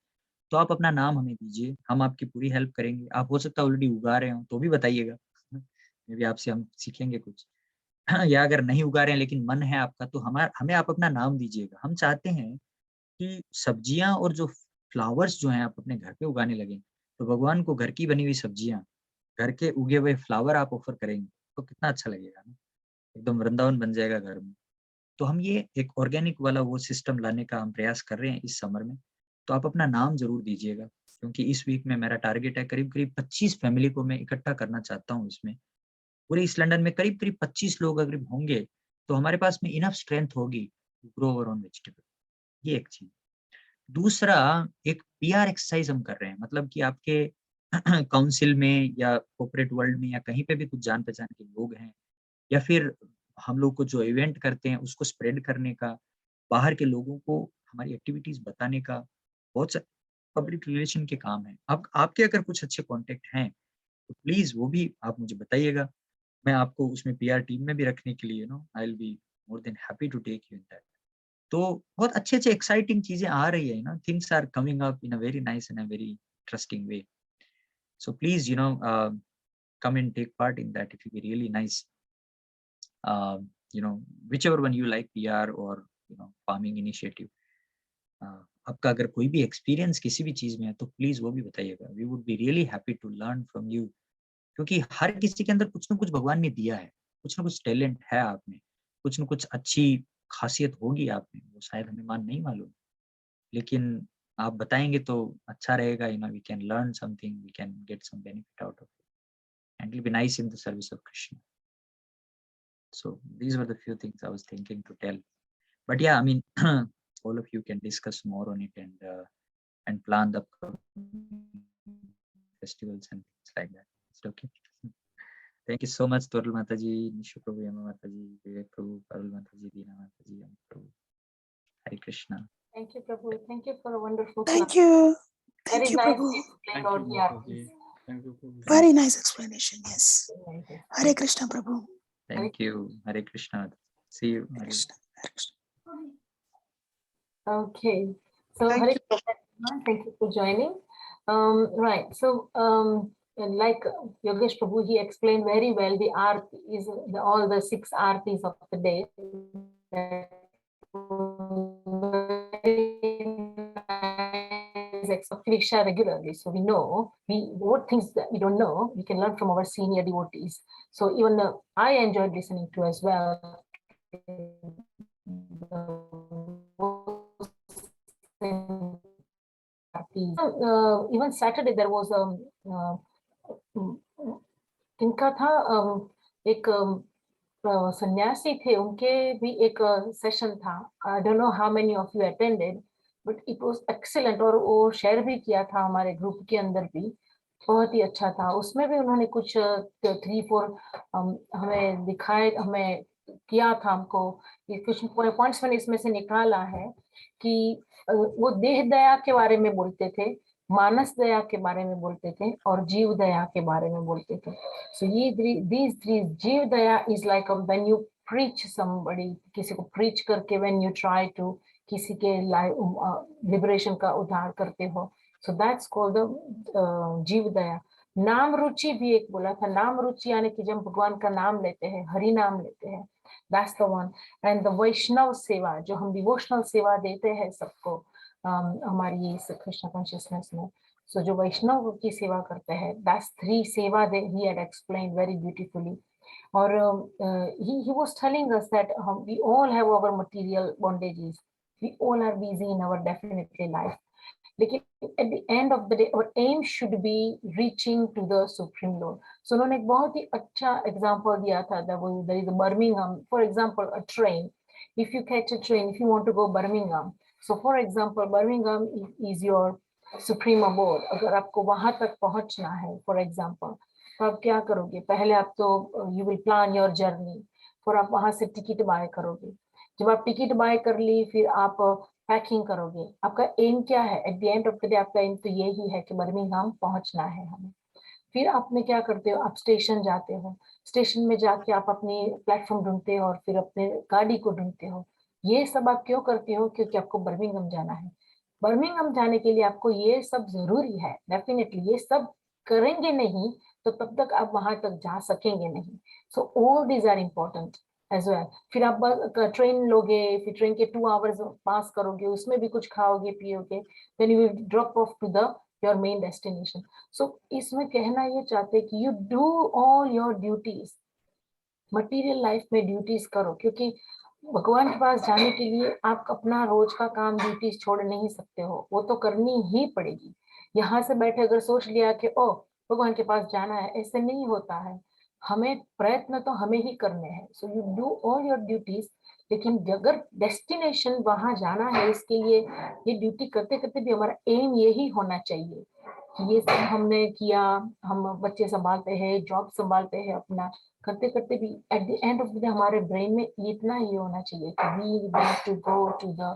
तो आप अपना नाम हमें दीजिए, हम आपकी पूरी हेल्प करेंगे। आप हो सकता है ऑलरेडी उगा रहे हो तो भी बताइएगा, मे बी आपसे हम सीखेंगे कुछ। या अगर नहीं उगा रहे हैं लेकिन मन है आपका, तो हमें आप अपना नाम दीजिएगा। हम चाहते हैं कि सब्जियां और जो फ्लावर्स जो हैं आप अपने घर पे उगाने लगे, तो भगवान को घर की बनी हुई सब्जियां, घर के उगे हुए फ्लावर आप ऑफर करेंगे तो कितना अच्छा लगेगा ना, एकदम वृंदावन बन जाएगा घर में। तो हम ये एक ऑर्गेनिक वाला वो सिस्टम लाने का हम प्रयास कर रहे हैं इस समर में। तो आप अपना नाम जरूर दीजिएगा, क्योंकि इस वीक में मेरा टारगेट है करीब 25 फैमिली को मैं इकट्ठा करना चाहता हूँ। इसमें पूरे इस लंदन में करीब 25 लोग अगर होंगे तो हमारे पास में इनफ स्ट्रेंथ होगी to grow our own vegetable. ये एक चीज। दूसरा, एक PR एक्सरसाइज हम कर रहे हैं, मतलब कि आपके काउंसिल में या कॉर्पोरेट वर्ल्ड में या कहीं पे भी कुछ जान पहचान के लोग हैं, या फिर हम लोग को जो इवेंट करते हैं उसको स्प्रेड करने का, बाहर के लोगों को हमारी एक्टिविटीज बताने का, बहुत सारे पब्लिक रिलेशन के काम है। अब आपके अगर कुछ अच्छे कॉन्टेक्ट हैं तो प्लीज वो भी आप मुझे बताइएगा। मैं आपको उसमें PR टीम में भी रखने के लिए I will be more than happy to take you in that. तो बहुत अच्छे अच्छे एक्साइटिंग चीजें आ रही है ना, things are coming up in a very nice and a very interesting way. So please come and take part in that. It will be really nice. Whichever one you like, PR or farming initiative. आपका अगर कोई भी experience किसी भी चीज में है तो प्लीज वो भी बताइएगा। We would be really happy to learn from you, क्योंकि हर किसी के अंदर कुछ ना कुछ भगवान ने दिया है, कुछ ना कुछ टैलेंट है आप में, कुछ ना कुछ अच्छी खासियत होगी आप में, वो शायद हमें नहीं मालूम, लेकिन आप बताएंगे तो अच्छा रहेगा। We can learn something, we can get some benefit out of it, and it will be nice in the service of Krishna. So these were the few things I was thinking to tell. But yeah, I mean, all of you can discuss more on it and plan the festivals and things like that. It's okay. Thank you so much, Toral Mataji, Nishu Prabhu, Yama Mataji, Vivek Prabhu, Parul Mataji, Deena Mataji, Amit Prabhu. Hare Krishna. Thank you, Prabhu. Thank you for a wonderful Thank class. you. Very Thank you, nice Prabhu. explained Thank all you, the Mataji. artis. Thank you, Prabhu. Very nice explanation. Yes. Very nice. Hare Krishna, Prabhu. Thank you. Hare Krishna. See you. Hare Hare. Krishna. Hare Krishna. Okay. So Thank Hare you. Krishna, everyone. Thank you for joining. Right. So and like Yogesh Prabhu, he explained very well the arti is all the 6 artis of the day. That was very nice. is Fiksha regularly, so we know what things that we don't know, we can learn from our senior devotees. So even I enjoyed listening to as well. Even Saturday there was इनका था एक सन्यासी थे, उनके भी एक session था. I don't know how many of you attended, but it was excellent. और वो शेयर भी किया था हमारे ग्रुप के अंदर भी, बहुत ही अच्छा था. उसमें भी उन्होंने कुछ 3-4 हमें दिखाए, हमें किया था हमको. कुछ पॉइंट्स मैंने इसमें से निकाला है कि वो देह दया के बारे में बोलते थे, मानस दया के बारे में बोलते थे और जीव दया के बारे में बोलते थे. So these three, जीव दया is like when you preach somebody, किसी को preach करके when you try to किसी के liberation का उद्धार करते हो, so that's called the जीव दया. नाम रुचि भी एक बोला था. नाम रुचि यानी कि जब भगवान का नाम लेते हैं, हरि नाम लेते हैं, that's the one. And the वैष्णव सेवा, जो हम डिवोशनल सेवा देते हैं सबको हमारी कृष्ण कॉन्शियसनेस में, so जो वैष्णव की सेवा करते हैं, that's 3 सेवा that he had explained very beautifully. और he was telling us that we all have our material bondages, we all are busy in our definitely life, लेकिन at the end of the day our aim should be reaching to the Supreme Lord. So उन्होंने एक बहुत ही अच्छा example दिया था. There is a Birmingham, for example, a train. If you catch a train, if you want to go Birmingham, so for example Birmingham is your supreme abode. अगर आपको वहां तक पहुंचना है, for example, तो आप क्या करोगे? पहले आप तो you will plan your journey, फिर आप वहां से टिकट बाय करोगे. जब आप टिकट बाय कर ली, फिर आप पैकिंग करोगे. आपका एम क्या है? Eight the end of the day आपका एम तो यही है कि बर्मिंघम पहुंचना है हमें. फिर आपने क्या करते हो? आप स्टेशन जाते हो. स्टेशन में जाके आप अपनी प्लेटफॉर्म ढूंढते हो और फिर अपने गाड़ी को ढूंढते हो. ये सब आप क्यों करते हो? क्योंकि आपको बर्मिंघम जाना है. बर्मिंघम जाने के लिए आपको ये सब जरूरी है. डेफिनेटली ये सब करेंगे नहीं तो तब तक आप वहां तक जा सकेंगे नहीं. So all these are important as well. फिर आप ट्रेन लोगे, फिर ट्रेन के 2 hours पास करोगे, उसमें भी कुछ खाओगे पियोगे, then you will drop off to the your main destination. So इसमें कहना ये चाहते हैं कि you do all your duties. Material life में ड्यूटीज करो, क्योंकि भगवान के पास जाने के लिए आप अपना रोज का काम ड्यूटीज छोड़ नहीं सकते हो, वो तो करनी ही पड़ेगी. यहाँ से बैठे अगर सोच लिया कि ओ भगवान के पास जाना है, ऐसे नहीं होता है. हमें प्रयत्न तो हमें ही करने हैं. सो you do all your duties, लेकिन अगर डेस्टिनेशन वहां जाना है, इसके लिए ये ड्यूटी करते करते भी हमारा एम यही होना चाहिए कि ये सब हमने किया, हम बच्चे संभालते हैं, जॉब संभालते हैं, अपना करते करते भी at the end of the day हमारे ब्रेन में इतना ही होना चाहिए कि we want to go to the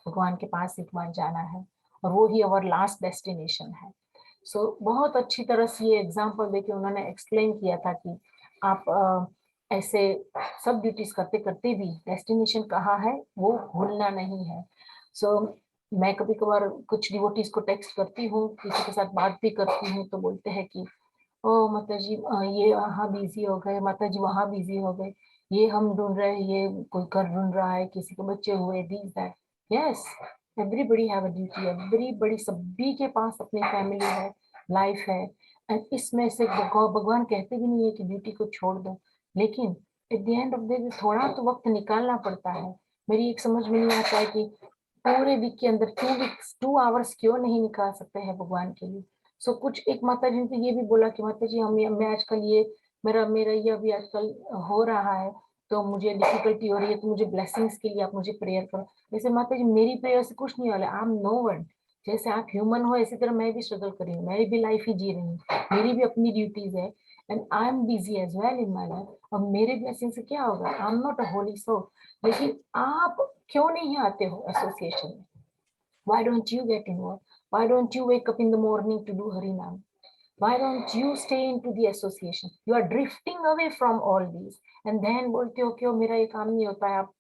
Bhagwan के पास भगवान जाना है और वो ही अवर लास्ट डेस्टिनेशन है. सो बहुत अच्छी तरह से ये एग्जाम्पल देके उन्होंने एक्सप्लेन किया था कि आप ऐसे सब ड्यूटीज करते करते भी डेस्टिनेशन कहाँ है वो भूलना नहीं है. सो मैं कभी कभार कुछ डिवोटीज को टेक्स्ट करती हूँ, किसी के साथ बात भी करती हूँ, तो बोलते हैं कि ओ माता जी ये वहाँ बिजी हो गए, माता जी वहाँ बिजी हो गए, ये हम ढूंढ रहे हैं, ये कोई घर ढूंढ रहा है, किसी के बच्चे हुए, this that. Yes, everybody have a duty. Everybody, सभी के पास अपनी फैमिली है, लाइफ है. एंड इसमें से भगवान कहते भी नहीं है कि ड्यूटी को छोड़ दो, लेकिन eight the end of the day थोड़ा तो वक्त निकालना पड़ता है. मेरी एक समझ में नहीं आता है कि पूरे वीक के अंदर 2 hours क्यों नहीं निकाल सकते हैं भगवान के लिए. सो कुछ एक माता जी ने ये भी बोला कि माता जी मैं आजकल ये मेरा ये अभी आजकल हो रहा है, तो मुझे डिफिकल्टी हो रही है, तो मुझे ब्लेसिंग्स के लिए आप मुझे प्रेयर करो. जैसे माता जी मेरी प्रेयर से कुछ नहीं वाला, आई एम नो वन. जैसे आप ह्यूमन हो, इसी तरह मैं भी स्ट्रगल कर रही हूँ, मेरी भी लाइफ ही जी रही हूँ, मेरी भी अपनी ड्यूटीज है, and I am busy as well in my life. और मेरे ब्लेसिंग से क्या होगा? I am not a holy soul. लेकिन आप क्यों नहीं आते हो एसोसिएशन में? Why don't you get involved? Why don't you wake up in the morning to do Harinam? Why don't you stay into the association? You are drifting away from all these, and then बोलते हो कि मेरा ये काम नहीं होता है, आप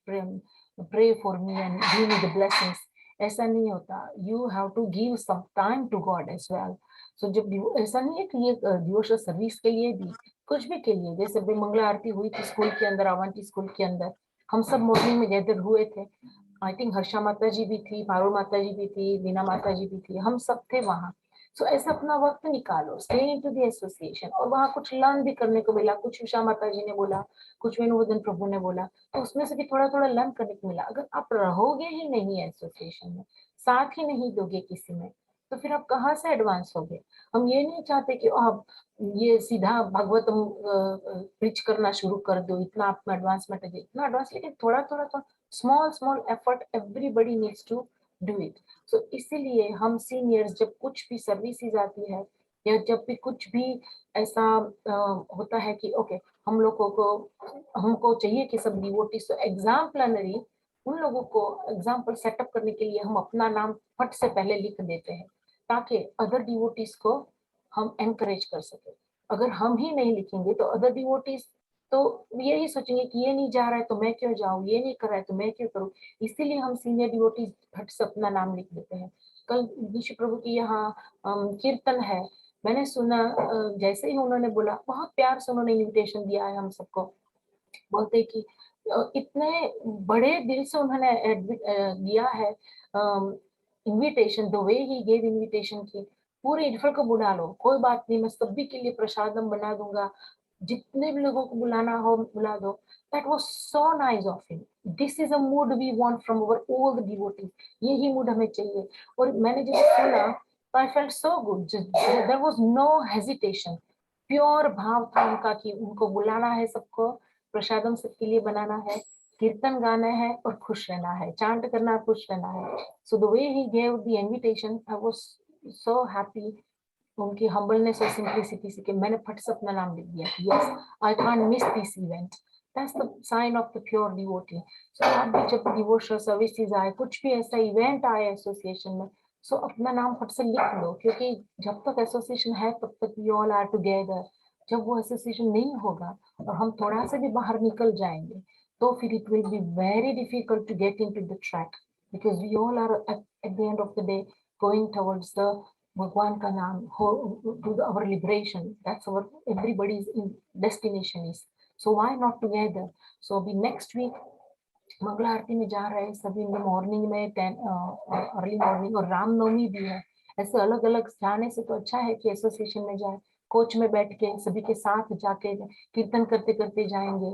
pray for me and give me the blessings. ऐसा नहीं होता. You have to give some time to God as well. So जब ऐसा नहीं है कि ये डिवोशनल सर्विस के लिए भी, कुछ भी के लिए, जैसे मंगला आरती हुई थी स्कूल के अंदर, अवंती स्कूल के अंदर, हम सब मॉर्निंग में गैदर हुए थे. आई थिंक हर्षा माता जी भी थी, पारुल माता जी भी थी, वीना माता जी भी थी, हम सब थे वहाँ। सो ऐसा अपना वक्त निकालो, स्टे इनटू द एसोसिएशन, और वहाँ कुछ लर्न भी करने को मिला, कुछ उषा माता जी ने बोला, कुछ वेणुवर्धन प्रभु ने बोला, तो उसमें से भी थोड़ा थोड़ा लर्न करने को मिला। अगर आप रहोगे ही नहीं एसोसिएशन में, साथ ही नहीं दोगे किसी में, तो फिर आप कहाँ से एडवांस होगे। हम ये नहीं चाहते कि आप ये सीधा भागवतम प्रीच करना शुरू कर दो, इतना आप एडवांसमेंट है, इतना एडवांस, लेकिन थोड़ा थोड़ा तो small effort, everybody needs to do it. So इसीलिए हम सीनियर्स जब कुछ भी सर्विसेज आती है, या जब भी कुछ भी ऐसा होता है कि ओके हम लोगों को हमको चाहिए कि सब डिवोटीज, तो एग्जाम प्लानरी उन लोगों को एग्जाम्पल सेटअप करने के लिए हम अपना नाम फट से पहले लिख देते हैं, ताकि अदर डिवोटीज को हम एनकरेज कर सके। अगर हम ही नहीं लिखेंगे तो अदर डिवोटीज तो यही सोचेंगे कि ये नहीं जा रहा है तो मैं क्यों जाऊं, ये नहीं कर रहा है तो मैं क्यों करूं। इसीलिए हम सीनियर डिवोटीज फट से अपना नाम लिख देते हैं। कल विश्व प्रभु की यहाँ कीर्तन है, मैंने सुना, जैसे ही उन्होंने बोला, बहुत प्यार से उन्होंने इन्विटेशन दिया है हम सबको, बोलते कि इतने बड़े दिल से उन्होंने दिया है invitation, the way he give invitation की, पूरे इन्फर को बुला लो, कोई बात नहीं, मैं सभी के लिए प्रसादम बना दूंगा, जितने भी लोगों को बुलाना हो बुला दो। That was so nice of him. This is a mood we want from our all the devotees. यही मूड हमें चाहिए। और मैंने जब सुना तो I felt so good. There was no hesitation. Pure भाव था उनका कि उनको बुलाना है सबको, प्रसादम सबके लिए बनाना है, कीर्तन गाना है और खुश रहना है, चांट करना, खुश रहना है। So the way he gave the invitation, I was so happy. उनकी हम्बलनेस और सिंप्लिसिटी से कि मैंने फट से अपना नाम लिख दिया, yes I can't miss this event. That's the sign of the pure devotee. So आप भी जब डिवोशनल सर्विसेज आए, कुछ भी ऐसा इवेंट आए एसोसिएशन में, सो अपना नाम फट से लिख लो, क्योंकि जब तक एसोसिएशन है तब तक वी ऑल आर टुगेदर। जब वो एसोसिएशन नहीं होगा और हम थोड़ा सा भी बाहर निकल जाएंगे, तो फिर it will be very difficult to get into the track, because we all are at the end of the day going towards the Bhagwan का नाम, to our liberation. That's our everybody's destination is. So why not together? So अभी next week Mangla आरती में जा रहे हैं सभी in morning में, early morning, और रामनवमी भी है। ऐसे अलग अलग जाने से तो अच्छा है कि एसोसिएशन में जाए, कोच में बैठ के सभी के साथ जाके कीर्तन करते करते जाएंगे।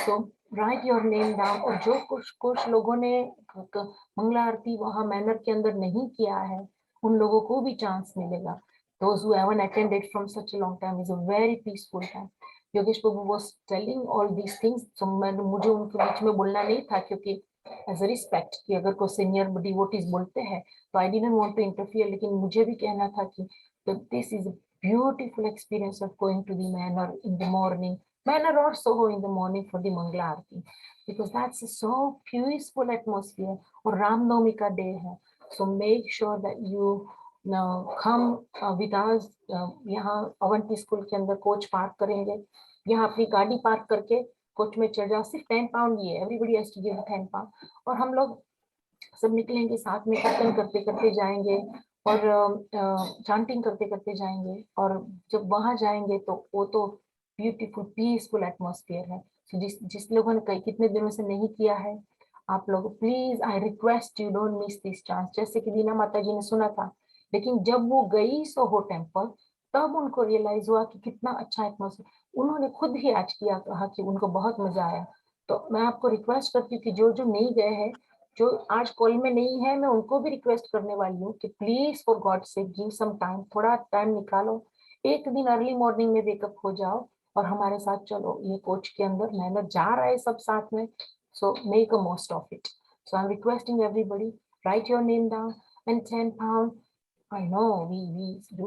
सो राइट योर नेम डाउन। और जो कुछ लोगों ने मंगला आरती वहाँ मैनर के अंदर नहीं किया है, उन लोगों को भी चांस मिलेगा। Those who haven't attended from such a long time is a very peaceful time. Yogesh Prabhu was telling all these things, so मुझे उनके बीच में बोलना नहीं था, क्योंकि as a respect कि अगर कोई सीनियर डिवोटीज बोलते हैं तो I didn't want to interfere, लेकिन मुझे भी कहना था कि this is a beautiful experience of going to the manor in the morning, manor or Soho in the morning for the Mangala Aarti, because that's a so peaceful atmosphere। और रामनवमी का day है, so make sure that you come with us। यहाँ Avanti school के अंदर coach park करेंगे, यहाँ अपनी गाड़ी पार्क करके कोच में चढ़ जाओ, सिर्फ 10 पाउंड ये, everybody has to give 10 pound. और हम लोग सब निकलेंगे साथ में, कीर्तन करते करते जाएंगे और चांटिंग करते करते जाएंगे। और जब वहां जाएंगे तो वो तो ब्यूटीफुल पीसफुल एटमॉस्फेयर है। so जिस लोगों ने कितने दिनों से नहीं किया है, आप लोग please, I request you, don't miss this chance. जैसे कि दीना माता जी ने सुना था, लेकिन जब वो गई सोहो टेम्पल, तब उनको रियलाइज हुआ कि कितना अच्छा एटमॉस्फेयर। उन्होंने खुद ही आज किया, कहा कि उनको बहुत मजा आया। तो मैं आपको रिक्वेस्ट करती हूँ कि जो जो नहीं गए हैं, जो आज कॉल में नहीं है, मैं उनको भी रिक्वेस्ट करने वाली हूँ कि प्लीज फॉर गॉड से गिव सम टाइम, थोड़ा टाइम निकालो, एक दिन अर्ली मॉर्निंग में वेकअप हो जाओ और हमारे साथ चलो। ये कोच के अंदर मेहनत जा रहा है सब साथ में, so make a most of it. So I am requesting everybody, write your name down and 10 pound. I know we do,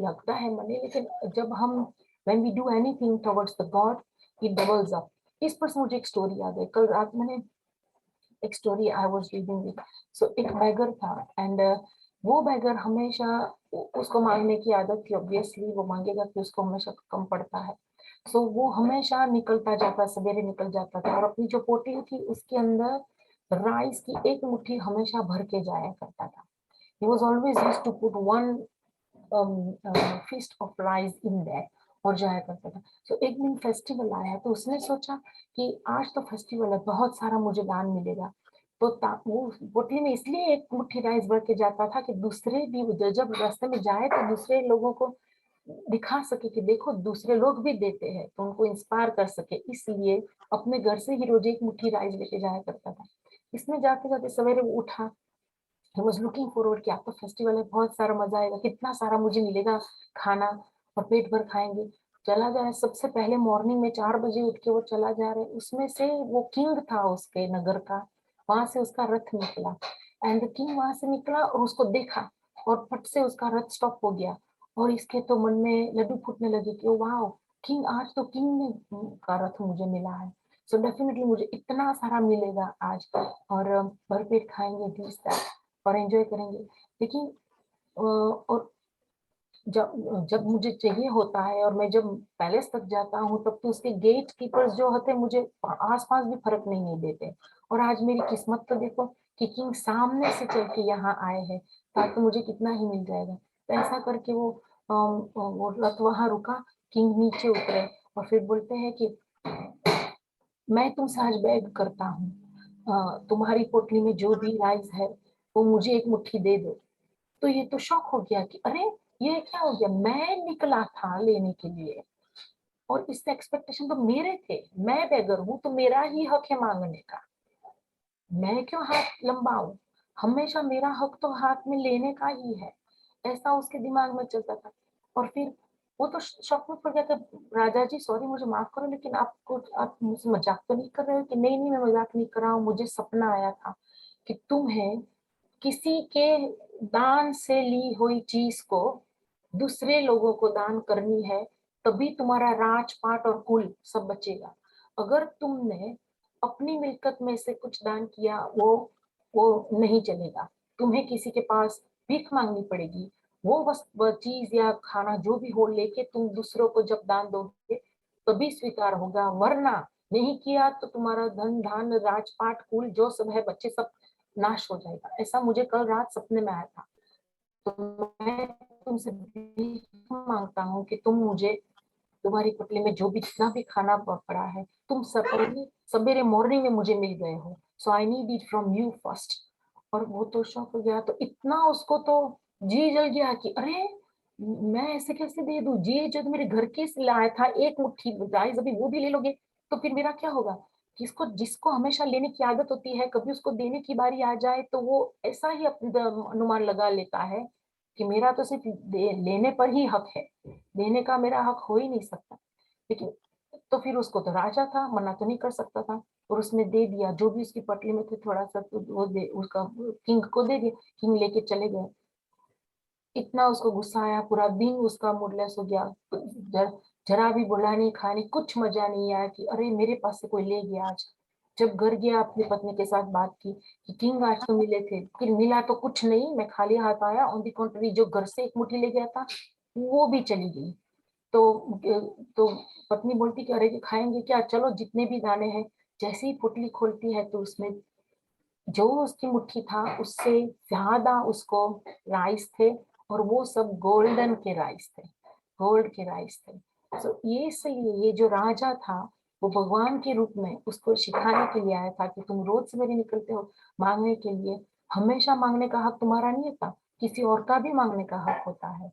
लगता है मनी, लेकिन जब हम when we do anything towards the God, it doubles up। इस पर से मुझे एक स्टोरी याद है, कल रात मैंने एक story I was reading with. So एक बैगर था एंड वो बैगर हमेशा, उसको मांगने की आदत थी, ऑब्वियसली वो मांगेगा कि उसको हमेशा कम पड़ता है। सो वो हमेशा निकलता जाता, सवेरे निकल जाता था, और अपनी जो पोटली थी उसके अंदर राइस की एक मुट्ठी हमेशा भर के जाया करता था। He was always used to put one fist of rice in there और जाया करता था। तो एक दिन फेस्टिवल आया तो उसने सोचा कि आज तो फेस्टिवल है, बहुत सारा मुझे दान मिलेगा। तो वो पोटली में इसलिए एक मुट्ठी राइस भर के जाता था कि दूसरे भी जब रास्ते में जाए तो दूसरे लोगों को दिखा सके कि देखो दूसरे लोग भी देते हैं, तो उनको इंस्पायर कर सके, इसलिए अपने घर से ही रोज एक मुट्ठी राइस लेके जाया करता था। इसमें जाते जाते सवेरे वो उठा, ही वाज लुकिंग फॉरवर्ड कि आप तो फेस्टिवल है, बहुत सारा मजा आएगा, कितना सारा मुझे मिलेगा खाना और पेट भर खाएंगे। चला जा रहा है, सबसे पहले मॉर्निंग में 4 बजे उठ के वो चला जा रहा है, उसमें से वो किंग था उसके नगर का, वहां से उसका रथ निकला एंड द किंग वहां से निकला और उसको देखा और फट से उसका रथ स्टॉप हो गया और इसके तो मन में लड्डू फूटने लगे कि वाह किंग, आज तो किंग ने का रथ मुझे मिला है, सो डेफिनेटली मुझे इतना सारा मिलेगा आज और भरपेट खाएंगे दिस दैट और एंजॉय करेंगे। लेकिन और जब मुझे चाहिए होता है और मैं जब पैलेस तक जाता हूँ तब तो उसके गेट कीपर्स जो होते हैं मुझे आसपास भी फर्क नहीं देते। और आज मेरी किस्मत तो देखो कि किंग सामने से चल के यहाँ आए हैं, तो मुझे कितना ही मिल जाएगा। तो ऐसा करके वो रथ वहां रुका, किंग नीचे उतरे और फिर बोलते हैं कि मैं तुमसे आज बेग करता हूँ, तुम्हारी पोटली में जो भी राइस है वो मुझे एक मुट्ठी दे दो। तो ये तो शॉक हो गया कि अरे ये क्या हो गया, मैं निकला था लेने के लिए और इससे एक्सपेक्टेशन तो मेरे थे, मैं बेगर हूँ तो मेरा ही हक है मांगने का, मैं क्यों हाथ लंबाऊं, हमेशा मेरा हक तो हाथ में लेने का ही है, ऐसा उसके दिमाग में चलता था। और फिर वो तो शॉक में पड़ गया था, राजा जी सॉरी मुझे माफ करो लेकिन आप मुझसे मजाक तो नहीं कर रहे हो? कि नहीं नहीं मैं मजाक नहीं कर रहा हूँ, मुझे सपना आया था कि तुम्हें किसी के दान से ली हुई चीज को दूसरे लोगों को दान करनी है, तभी तुम्हारा राजपाट और कुल सब बचेगा। अगर तुमने अपनी मिल्कत में से कुछ दान किया वो नहीं चलेगा, तुम्हें किसी के पास भीख मांगनी पड़ेगी, वो बस चीज या खाना जो भी हो लेके तुम दूसरों को जब दान दोगे तभी स्वीकार होगा, वरना नहीं किया तो तुम्हारा धन धान राजपाट कुल जो सब है बच्चे सब नाश हो जाएगा। ऐसा मुझे कल रात सपने में आया था। तो मैं तुमसे भीख मांगता हूँ कि तुम मुझे तुम्हारी पुतली में जो भी जितना भी खाना पड़ा है तुम सवेरे मॉर्निंग में मुझे मिल गए हो, so I need it from you first. और वो तो शौक हो गया, तो इतना उसको तो जी जल गया कि अरे मैं ऐसे कैसे दे दूं, जी जो मेरे घर के से लाया था एक मुट्ठी राइस अभी वो भी ले लोगे तो फिर मेरा क्या होगा। किसको जिसको हमेशा लेने की आदत होती है, कभी उसको देने की बारी आ जाए तो वो ऐसा ही अनुमान लगा लेता है कि मेरा तो सिर्फ लेने पर ही हक है, देने का मेरा हक हो ही नहीं सकता। लेकिन तो फिर उसको तो राजा था, मना तो नहीं कर सकता था और उसने दे दिया जो भी उसकी पटली में थे थोड़ा सा, तो वो दे उसका किंग को दे दिया, किंग लेके चले गए। इतना उसको गुस्सा आया, पूरा दिन उसका मूडलेस हो गया, जरा भी बुलाने खाने कुछ मजा नहीं आया कि अरे मेरे पास से कोई ले गया आज। जब घर गया अपनी पत्नी के साथ बात की कि किंग आज तो मिले थे, फिर मिला तो कुछ नहीं, मैं खाली हाथ आया, ऑन दी कॉन्ट्री जो घर से एक मुट्ठी ले गया था वो भी चली गई। तो पत्नी बोलती कि अरे खाएंगे क्या, चलो जितने भी दाने हैं। जैसे ही पुटली खोलती है तो उसमें जो उसकी मुट्ठी था उससे ज्यादा उसको राइस थे और वो सब गोल्डन के राइस थे, गोल्ड के राइस थे। तो ये सही है, ये जो राजा था वो भगवान के रूप में उसको सिखाने के लिए आया था कि तुम रोज सवेरे निकलते हो मांगने के लिए, हमेशा मांगने का हक तुम्हारा नहीं होता, किसी और का भी मांगने का हक होता है।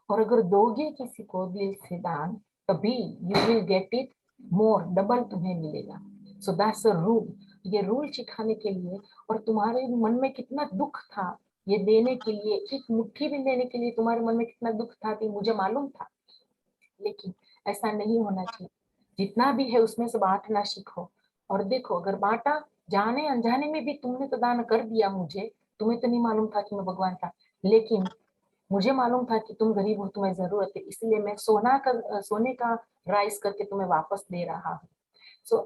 और अगर दोगे किसी को दिल से दान तभी you will get it more, double तुम्हें मिलेगा। सो दैट्स अ रूल, ये रूल सिखाने के लिए। और तुम्हारे मन में कितना दुख था ये देने के लिए, एक मुट्ठी भी देने के लिए तुम्हारे मन में कितना दुख था कि मुझे मालूम था, लेकिन ऐसा नहीं होना चाहिए। जितना भी है उसमें से बांटना सीखो। और देखो अगर बांटा जाने अनजाने में भी तुमने तो दान कर दिया, मुझे तुम्हें तो नहीं मालूम था कि मैं भगवान था, लेकिन मुझे मालूम था कि तुम गरीब हो, तुम्हें जरूरत है, इसलिए मैं सोने का राइस करके तुम्हें वापस दे रहा हूँ। सो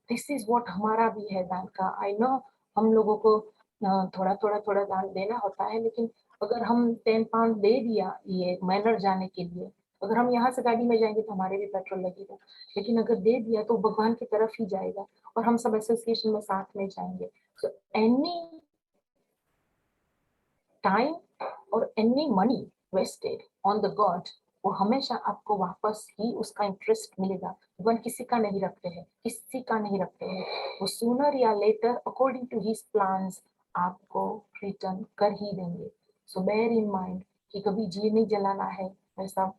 दिस इज व्हाट हमारा भी है दान का। आई नो हम लोगों को थोड़ा दान देना होता है, लेकिन अगर हम 10 पाउंड दे दिया ये मैनर जाने के लिए, अगर हम यहाँ से गाड़ी में जाएंगे तो हमारे भी पेट्रोल लगेगा, लेकिन अगर दे दिया तो भगवान की तरफ ही जाएगा और हम सब एसोसिएशन में साथ में जाएंगे। So any time or any money wasted on the God वो हमेशा आपको वापस ही उसका इंटरेस्ट मिलेगा। भगवान किसी का नहीं रखते हैं, किसी का नहीं रखते हैं, वो सूनर या later according to his plans आपको रिटर्न कर ही देंगे। सो बेयर इन माइंड कि कभी जी नहीं जलाना है, वैसा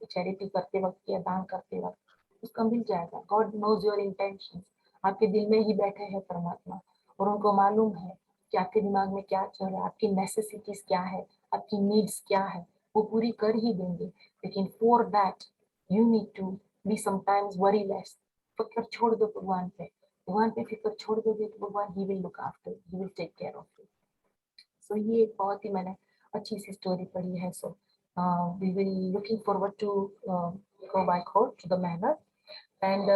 चैरिटी करते वक्त या दान करते वक्त उसका मिल जाएगा। गॉड नोज योर इंटेंशन, आपके दिल में ही बैठे हैं परमात्मा, और उनको मालूम है कि आपके दिमाग में क्या चल रहा है, आपकी नेसेसिटीज क्या है, आपकी नीड्स क्या है, वो पूरी कर ही देंगे। लेकिन for that you need to be sometimes worry less. फिक्र छोड़ दो भगवान पे फिक्र छोड़ दोगे तो भगवान he will look after, he will take care of you. So ये एक बहुत ही मैंने अच्छी सी स्टोरी पढ़ी है। So we will looking forward to go back home to the manor. And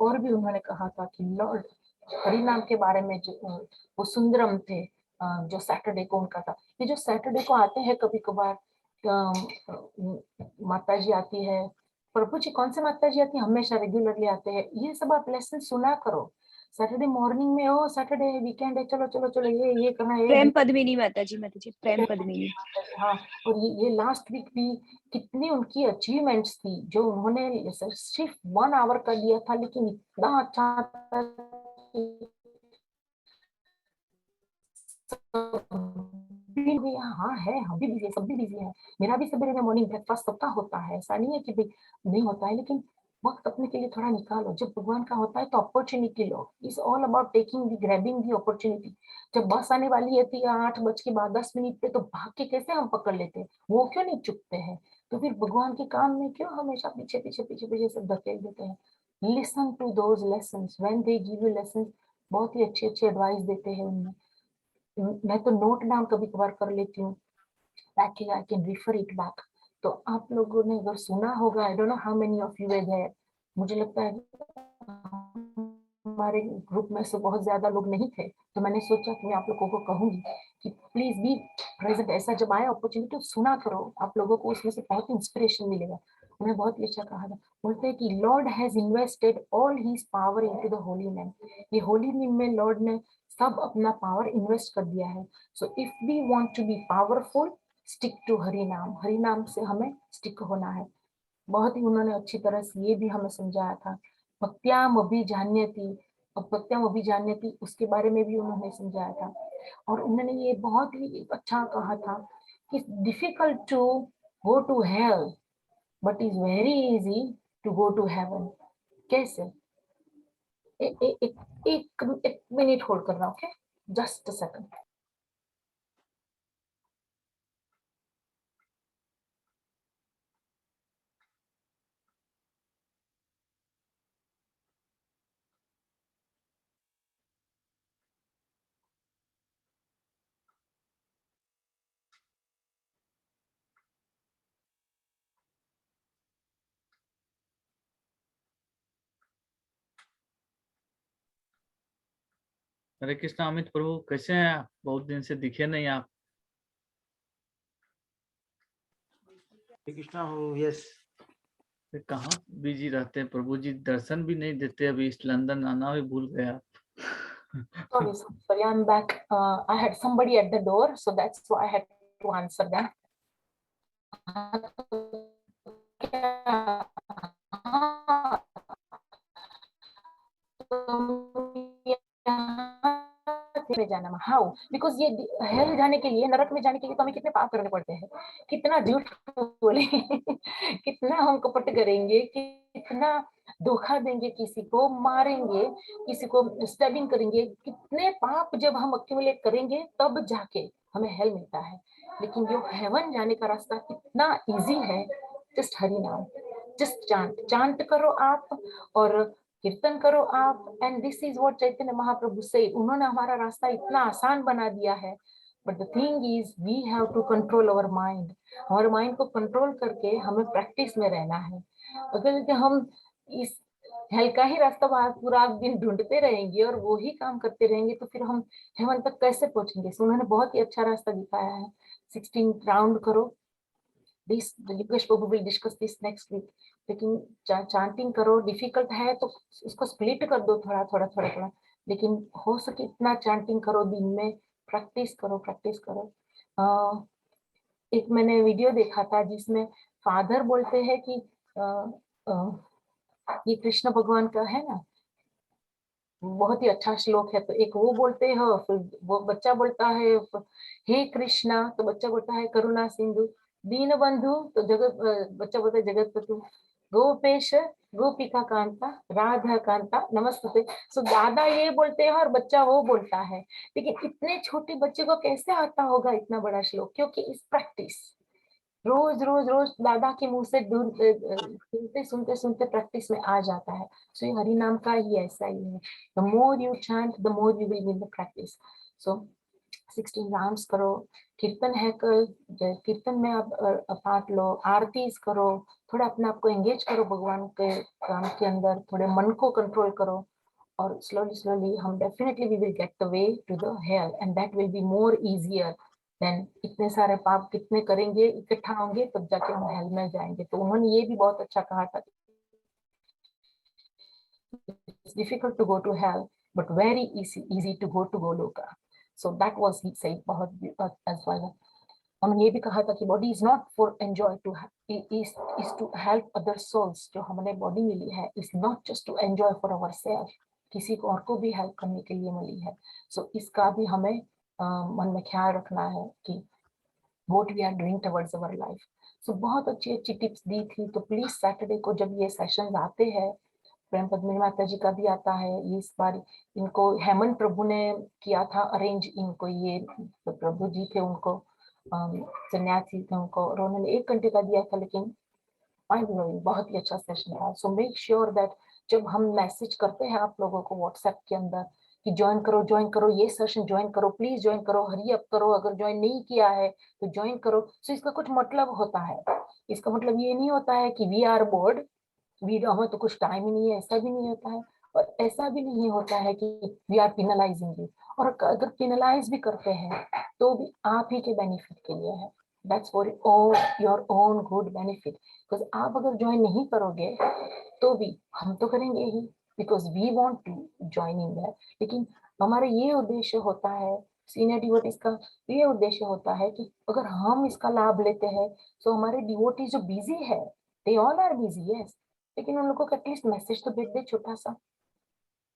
और भी उन्होंने कहा था कि लॉर्ड हरि नाम के बारे में जो वो सुंदरम थे, जो सैटरडे को उनका था। ये जो सैटरडे को आते हैं कभी कभार, माता जी आती है, प्रभु जी कौन से माता जी आती है, हमेशा रेगुलरली आते हैं, ये सब आप लेसन सुना करो सैटरडे मॉर्निंग में। ओ सैटरडे वीकेंड है, चलो चलो चलो ये करना है, प्रेम पद्मिनी माता जी प्रेम पद्मिनी। हाँ, और ये लास्ट वीक भी कितनी उनकी अचीवमेंट्स थी जो उन्होंने सिर्फ 1 आवर कर लिया था, लेकिन इतना अच्छा था कि हाँ है, हम भी बिजी है, सब भी बिजी है। मेरा भी सवेरे में मॉर्निंग ब्रेकफास्ट सबका होता है, ऐसा नहीं है कि भाई नहीं होता है, लेकिन वक्त अपने के लिए थोड़ा निकालो। जब भगवान का होता है तो opportunity low, is all about taking the grabbing the opportunity. जब बस आने वाली है 8:10 पे तो भाग के कैसे हम पकड़ लेते हैं, वो क्यों नहीं चुकते हैं? तो फिर भगवान के काम में क्यों हमेशा पीछे पीछे पीछे पीछे सब धकेल देते हैं? Listen to those lessons when they give you lessons. बहुत ही अच्छी अच्छी एडवाइस देते हैं उनमें। मैं तो नोट डाउन कभी कभार कर लेती हूँ ताकि I can refer it back. तो आप लोगों ने अगर सुना होगा, I don't know how many of you were there, मुझे लगता है हमारे ग्रुप में से बहुत ज्यादा लोग नहीं थे, तो मैंने सोचा कि मैं आप लोगों को कहूंगी कि प्लीज बी प्रेजेंट। ऐसा जब आए अपॉर्चुनिटी तो सुना करो, आप लोगों को उसमें से बहुत इंस्पिरेशन मिलेगा। उन्हें बहुत ही अच्छा कहा था, बोलते हैं कि Lord has invested all his power into the holy name. ये होली नेम में लॉर्ड ने सब अपना पावर इन्वेस्ट कर दिया है। So if we want to be powerful, stick to Hari naam. Hari नाम से हमें स्टिक होना है। बहुत ही उन्होंने अच्छी तरह से ये भी हमें समझाया था। भक्त्याम अभिजान्यति, अब भक्त्याम अभिजान्यति उसके बारे में भी उन्होंने समझाया था। और उन्होंने ये बहुत ही अच्छा कहा था कि difficult to go to hell but is very easy to go to heaven. कैसे? एक मिनट होल्ड करना, okay, just a second. Hare Krishna Amit Prabhu, कैसे हैं आप? बहुत दिन से दिखे नहीं आप। हरे कृष्णा हो, यस। कहाँ बिजी रहते हैं प्रभु जी, दर्शन भी नहीं देते। अभी इस लंदन आना भी भूल गए आप। Sorry, I'm back. I had somebody at the door, so that's why I had to answer them. में जाना, हाउ? बिकॉज ये हेल जाने के लिए, नरक में जाने के लिए तो हमें कितने पाप करने पड़ते हैं, कितना झूठ बोले कितना हम कपट करेंगे, कितना धोखा देंगे, किसी को मारेंगे, किसी को स्टैबिंग करेंगे, कितने पाप जब हम एक्यूमुलेट करेंगे तब जाके हमें हेल मिलता है। लेकिन जो हेवन जाने का रास्ता इतना इजी है, जस्ट हरि नाम, जस्ट चांट करो आप और कीर्तन करो आप, and this is what Chaitanya Mahaprabhu से, उन्होंने हमारा रास्ता इतना आसान बना दिया है। But the thing is we have to control our mind. हमारे माइंड को कंट्रोल करके हमें प्रैक्टिस में रहना है। अगर हम इस हेल का ही रास्ता पूरा दिन ढूंढते रहेंगे और वो ही काम करते रहेंगे तो फिर हम हेवन तक कैसे पहुंचेंगे? सो उन्होंने बहुत ही अच्छा रास्ता दिखाया है। 16 राउंड करो, this Yogesh Prabhu will discuss this next week. लेकिन चांटिंग करो, डिफिकल्ट है तो उसको स्प्लिट कर दो थोड़ा थोड़ा थोड़ा थोड़ा, लेकिन हो सके इतना चांटिंग करो दिन में, प्रैक्टिस करो प्रैक्टिस करो। एक मैंने वीडियो देखा था जिसमें फादर बोलते हैं कि ये कृष्ण भगवान का है ना, बहुत ही अच्छा श्लोक है, तो एक वो बोलते हैं, फिर वो बच्चा बोलता है हे कृष्णा, तो बच्चा बोलता है करुणा सिंधु दीन बंधु, तो बच्चा बोलता है जगत पतु गोपेश गोपिका कांता राधा कांता नमस्ते। सो दादा ये बोलते हैं और बच्चा वो बोलता है, लेकिन इतने छोटे बच्चे को कैसे आता होगा इतना बड़ा श्लोक? क्योंकि इस प्रैक्टिस रोज रोज रोज दादा के मुंह से सुनते सुनते सुनते प्रैक्टिस में आ जाता है। सो ये हरि नाम का ही ऐसा ही है, the more you chant the more you will win the practice. So 16 rounds करो, कीर्तन है कल, कीर्तन में आप पार्ट लो, आरतीज करो, थोड़ा अपने आप को एंगेज करो भगवान के काम के अंदर, थोड़े मन को कंट्रोल करो, और slowly slowly हम definitely we will get the way to the hell, and that will be more easier than इतने सारे पाप कितने करेंगे इकट्ठा होंगे तब जाके हम हेल में जाएंगे। तो उन्होंने ये भी बहुत अच्छा कहा था, it's difficult to go to hell but very easy to go to Goloka. So that was he said बहुत as well। उन्होंने ये भी कहा था कि body is not for enjoy to is to help other souls। जो हमें body मिली है is not just to enjoy for ourselves, किसी को और को भी हेल्प करने के लिए मिली है। सो इसका भी हमें मन में ख्याल रखना है कि what we are doing towards our life। सो बहुत अच्छी अच्छी टिप्स दी थी। तो प्लीज सैटरडे को जब ये सेशंस आते हैं, प्रेम पद्मिनी माता जी का भी आता है, ये इस बार इनको हेमंत प्रभु ने किया था अरेंज, इनको ये प्रभु जी थे, उनको सन्यासी थे उनको, और उन्होंने 1 घंटे का दिया था, लेकिन बहुत ही अच्छा सेशन था। सो मेक श्योर दैट जब हम मैसेज करते हैं आप लोगों को व्हाट्सएप के अंदर कि ज्वाइन करो ये सेशन ज्वाइन करो, प्लीज ज्वाइन करो, हरी अप करो, अगर ज्वाइन नहीं किया है तो ज्वाइन करो। सो इसका कुछ मतलब होता है, इसका मतलब ये नहीं होता है कि वी आर बोर्ड, हमें तो कुछ टाइम ही नहीं है, ऐसा भी नहीं होता है, और ऐसा भी नहीं होता है कि वी आर पिनलाइजिंग यू, और अगर पिनलाइज भी करते हैं तो भी आप ही के बेनिफिट के लिए है, that's for your own good benefit. Because आप अगर ज्वाइन नहीं करोगे तो भी हम तो करेंगे ही, because we want to join in that, लेकिन हमारा ये उद्देश्य होता है, सीनियर डिवोटीज का ये उद्देश्य होता है कि अगर हम इसका लाभ लेते हैं तो हमारे डिवोटीज जो बिजी है, they all are busy yes, लेकिन उन लोगों को एटलीस्ट मैसेज तो भेज दे छोटा सा।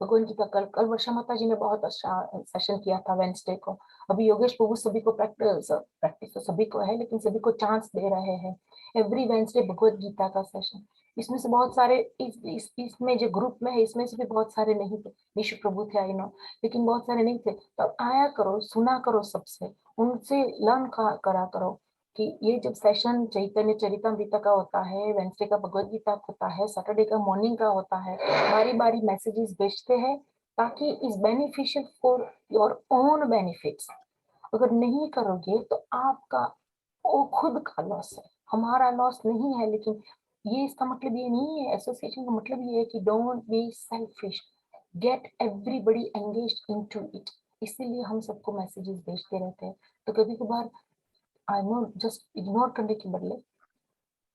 भगवान की कल वर्षा माता जी ने बहुत अच्छा सेशन किया था वेंसडे को। अभी योगेश प्रभु सभी को प्रैक्टिस तो सभी को है, लेकिन सभी को चांस दे रहे हैं एवरी वेंसडे भगवत गीता का सेशन। इसमें से बहुत सारे इसमें जो ग्रुप में है इसमें से भी बहुत सारे नहीं थे, विश्व प्रभु थे आई नो, लेकिन बहुत सारे नहीं थे। तो आया करो, सुना करो, सबसे उनसे लर्न करा करो कि ये जब सेशन चैतन्य चरितामृत का होता है, वेंसडे का भगवत गीता होता है, सैटरडे का मॉर्निंग का होता है, बारी बारी मैसेजेस भेजते हैं ताकि is beneficial for your own benefits. अगर नहीं करोगे तो आपका वो खुद का लॉस है, हमारा लॉस नहीं है। लेकिन ये इसका मतलब ये नहीं है, एसोसिएशन का मतलब ये है कि don't be selfish, get everybody engaged into it. इसीलिए हम सबको मैसेजेस भेजते रहते हैं। तो कभी कभार आई नो जस्ट इग्नोर करने के बदले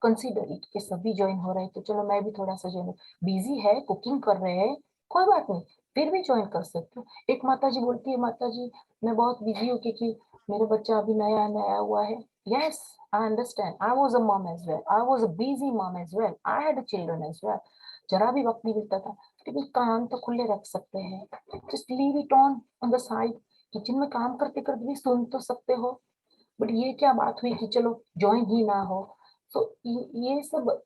कंसीडर इट कि सभी ज्वाइन हो रहे हैं तो चलो मैं भी थोड़ा सा ज्वाइन, बिजी है कुकिंग कर रहे हैं कोई बात नहीं, फिर भी ज्वाइन कर सकते हो। एक माता जी बोलती है, माता जी मैं बहुत बिजी हूँ क्योंकि मेरा बच्चा अभी नया नया हुआ है। Yes I understand, I was a mom as well, I was a busy mom as well, I had children as well, जरा भी वक्त नहीं मिलता था, लेकिन कान तो खुले रख सकते हैं, just leave it on the side, kitchen में काम करते करते भी सुन तो सकते हो। बट ये क्या बात हुई कि चलो ज्वाइन ही ना हो। सो ये सब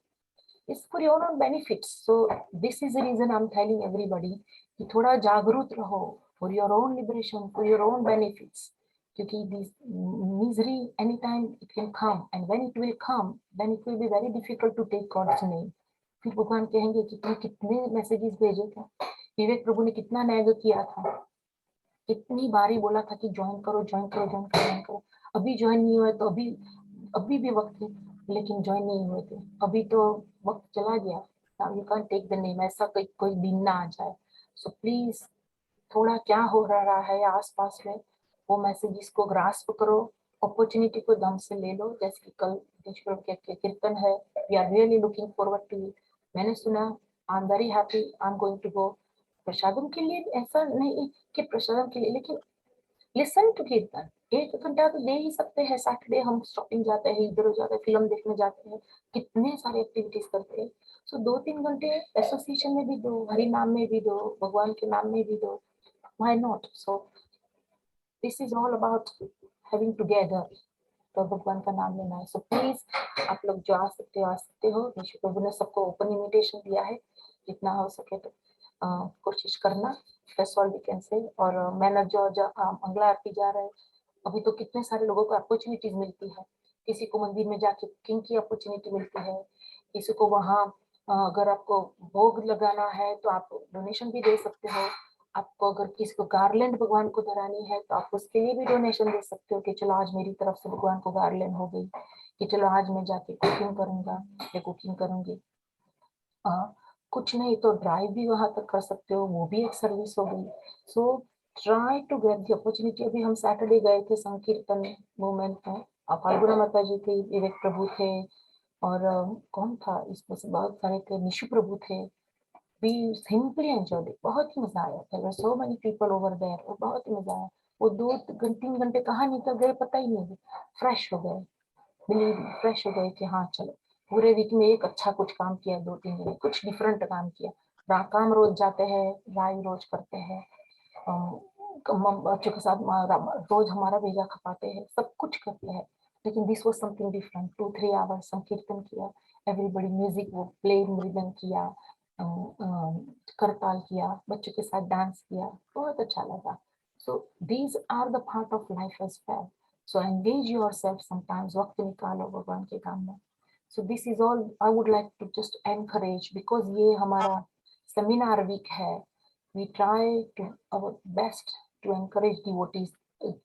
is for your own benefits. So this is the reason I am telling everybody कि थोड़ा जागरूक रहो for your own liberation, for your own benefits, क्योंकि this misery any time it can come, and when it will come then it will be very difficult to take God's name. फिर भगवान कहेंगे कि तुम कितने मैसेजेस भेजे थे, विवेक प्रभु ने कितना नैग किया था, कितनी बारी बोला था कि ज्वाइन करो ज्वाइन करो ज्वाइन करो ज्वाइन करो, अभी ज्वाइन नहीं हुआ तो अभी भी वक्त है, लेकिन ज्वाइन नहीं हुए थे, अभी तो वक्त चला गया। Now you can take the name, ऐसा कोई दिन ना आ जाए। सो प्लीज थोड़ा क्या हो रहा है आसपास में वो मैसेजेस को ग्रास्प करो, अपॉर्चुनिटी को दम से ले लो। जैसे कि कल के कीर्तन है, we are really looking forward to it. मैंने सुना, I am very happy, I am going to go. प्रसादम के लिए ऐसा नहीं कि प्रसादम के लिए, लेकिन लिसन टू कीर्तन, 1 घंटा तो दे ही सकते हैं। सैटरडे हम शॉपिंग जाते हैं, इधर जाते हैं, फिल्म देखने जाते हैं, कितने सारे एक्टिविटीज करते हैं। सो 2-3 घंटे एसोसिएशन में भी दो, हरि नाम में भी दो, भगवान के नाम में भी दो, why not. So this is all about having together, तो भगवान का नाम लेना है। सो प्लीज आप लोग जो आ सकते हो। यीशु प्रभु ने सबको ओपन इनविटेशन दिया है, जितना हो सके तो कोशिश करना, that's all we can say. और मेहनत जो मंगला आरती जा रहा है, अभी तो कितने सारे लोगों को अपॉर्चुनिटीज मिलती है। किसी को मंदिर में जाके कुकिंग की अपॉर्चुनिटी मिलती है, किसी को वहाँ अगर आपको भोग लगाना है तो आप डोनेशन भी दे सकते हो। आपको अगर किसी को गार्लैंड भगवान को धरानी है तो आप उसके लिए भी डोनेशन दे सकते हो कि चलो आज मेरी तरफ से भगवान को गार्लैंड हो गई, कि चलो आज मैं जाके कुकिंग करूंगा या कुकिंग करूंगी। कुछ नहीं तो ड्राइव भी वहां तक कर सकते हो, वो भी एक सर्विस हो गई। So try to get the opportunity. अभी हम सैटरडे गए थे संकीर्तन मूवमेंट में, फाल्गुना माता जी थी, विवेक प्रभु थे, और कौन था इसमें से बहुत सारे थे, निशु प्रभु थे। We simply enjoyed it, बहुत ही मजा आया। There were so many people over there, और बहुत ही मजा आया। वो 2-3 घंटे कहाँ निकल गए पता ही नहीं, फ्रेश हो गए, बिलीव मी, फ्रेश हो गए कि हाँ चलो पूरे वीक में एक अच्छा कुछ काम किया, 2-3 दिन कुछ डिफरेंट काम किया। काम रोज जाते हैं, ड्राइव रोज करते हैं, बच्चों के साथ रोज हमारा भेजा खपाते हैं, सब कुछ करते हैं, लेकिन this was something different. 2-3 hours संकीर्तन किया, एवरीबॉडी म्यूजिक वो प्ले, मृदंग किया, करताल किया, बच्चों के साथ डांस किया, बहुत अच्छा लगा। So these are the part of life as well. So engage yourself sometimes, वक्त निकालो भगवान के काम में। So this is all I would like to just encourage, because ये हमारा सेमिनार वीक है। We try to our best to encourage devotees.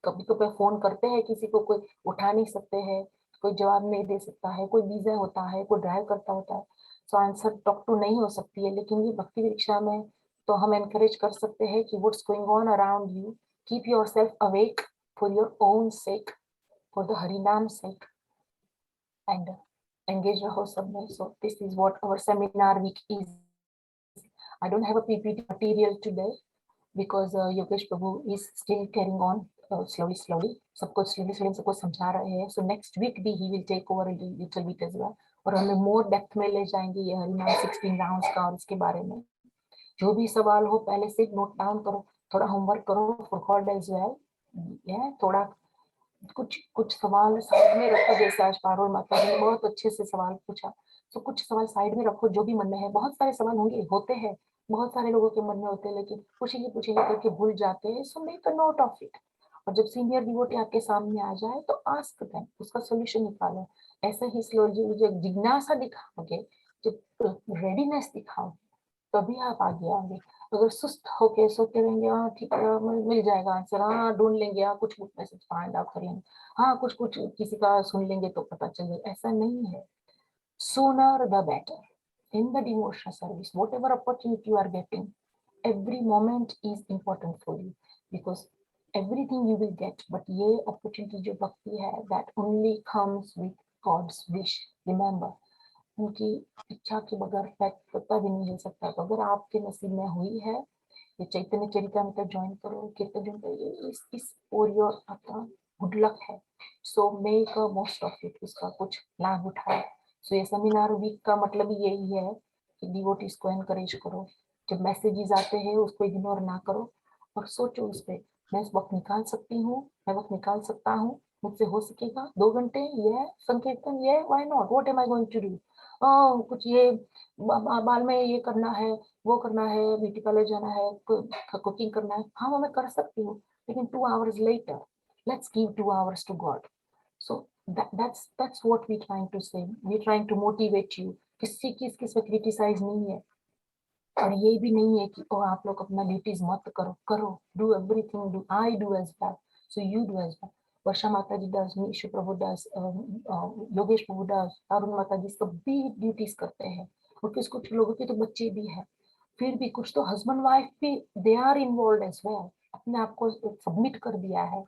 कभी कभी फोन करते हैं किसी को, कोई उठा नहीं सकते हैं, कोई जवाब नहीं दे सकता है, कोई बिजी होता है, कोई ड्राइव करता होता है, सो आंसर टॉक टू नहीं हो सकती है। लेकिन ये भक्ति परीक्षा में तो हम एनकरेज कर सकते हैं कि what's going on around you, keep yourself awake for your own sec, for the Hari नाम सेक, एंड engage रहो सब में। So this is what our seminar week is. I don't have a PPT material today because Yogesh Prabhu is still carrying on slowly. सबको slowly सबको समझा रहे हैं। So next week भी he will take over a little bit as well. और हमें more depth में ले जाएंगे ये हरिनाम 16 rounds का, और इसके बारे में जो भी सवाल हो पहले से नोट डाउन करो, थोड़ा होमवर्क करो for God as well. थोड़ा कुछ सवाल साइड में रखो, जैसे आज पारुल माता जी ने बहुत अच्छे से सवाल पूछा, तो कुछ सवाल साइड में रखो जो भी मन में है। बहुत सारे सवाल होंगे, होते हैं, बहुत सारे लोगों के मन में होते हैं, लेकिन पूछेंगे करके भूल जाते हैं। सो make a note of it, और जब सीनियर डिवोटी आपके सामने आ जाए तो आस्क देम, उसका सोल्यूशन निकालो। ऐसे ही स्लोली जब जिज्ञासा दिखाओगे, जब रेडीनेस दिखाओगे, तभी आप आगे आओगे। अगर सुस्त होके सोते रहेंगे, हाँ ठीक है मिल जाएगा आंसर, हाँ ढूंढ लेंगे, हाँ कुछ मैसेज फाइंड आउट करेंगे, हाँ कुछ किसी का सुन लेंगे तो पता चल जाएगा, ऐसा नहीं है। Sooner the better. In the devotional service, whatever opportunity you are getting, every moment is important for you, because everything you will get, but ये opportunity जो भक्ति है, that only comes with God's wish. Remember, उनकी इच्छा के बगैर पता भी नहीं हो सकता। तो अगर आपके नसीब में हुई है, ये चैतन्य चरितामृत ज्वाइन करो, कीर्तन ज्वाइन करो, इस और योर आपका गुड लक है। सो make a most of it, उसका कुछ लाभ उठाए। सो ये सेमिनार वीक का मतलब यही है कि डिवोटीज को एनकरेज करो, जब मैसेजेस आते हैं उसको इग्नोर ना करो, और सोचो उस पर, मैं इस वक्त निकाल सकती हूँ, मैं वक्त निकाल सकता हूँ, मुझसे हो सकेगा 2 घंटे ये संकीर्तन, ये why not, what am I going to do, कुछ ये बाल में ये करना है, वो करना है, ब्यूटी पार्लर जाना है, कुकिंग करना है, हाँ मैं कर सकती हूँ, लेकिन 2 hours later, let's give 2 hours to God. So that's what we're trying to say. We're trying to motivate you. किसी किस पे क्रिटिसाइज नहीं है, और ये भी नहीं है कि ओ आप लोग अपना ड्यूटीज मत करो, do everything, do I do as well, so you do as well. Varsha Mata ji does, Ishu Prabhu does, Yogesh Prabhu does, Arun Mata ji सभी ड्यूटीज करते हैं, और कुछ लोगों के तो बच्चे भी है, फिर भी कुछ तो हस्बैंड वाइफ भी they are involve as well, अपने आप को सबमिट कर दिया है।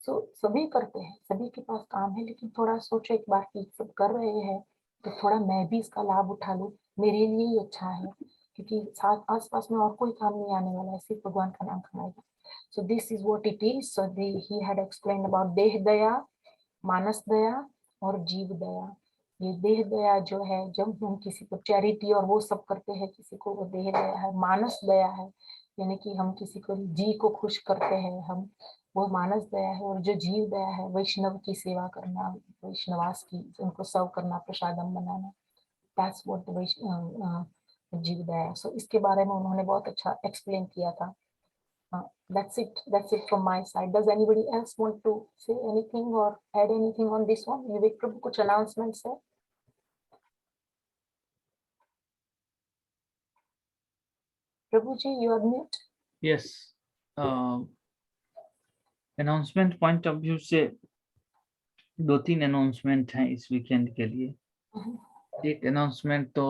सो सभी करते हैं, सभी के पास काम है, लेकिन थोड़ा सोचो एक बार कि सब कर रहे हैं तो थोड़ा मैं भी इसका लाभ उठा लूं, मेरे लिए ही अच्छा है, क्योंकि साथ आस पास में और कोई काम नहीं आने वाला है, सिर्फ भगवान का नाम कमाएगा। So this is what it is. So he had explained about Deh Daya, Manas Daya और जीव दया. ये देह दया जो है, जब हम किसी को चैरिटी और वो सब करते हैं किसी को, वो देह दया है. मानस दया है, यानी कि हम किसी को जी को खुश करते हैं, हम वो मानस दया है. और जो जीव दया है, वैष्णव की सेवा करना, वैष्णवास की उनको सर्व करना, प्रसादम बनाना. That's what the जीव दया. So इसके बारे में उन्होंने बहुत अच्छा एक्सप्लेन किया था. That's it from my side. Does anybody else want to say anything or add anything on this one? विवेक प्रभु कुछ announcements है? प्रभु जी, you are mute. Yes. Announcement point of view से 2-3 अनाउंसमेंट हैं इस वीकेंड के लिए. एक अनाउंसमेंट तो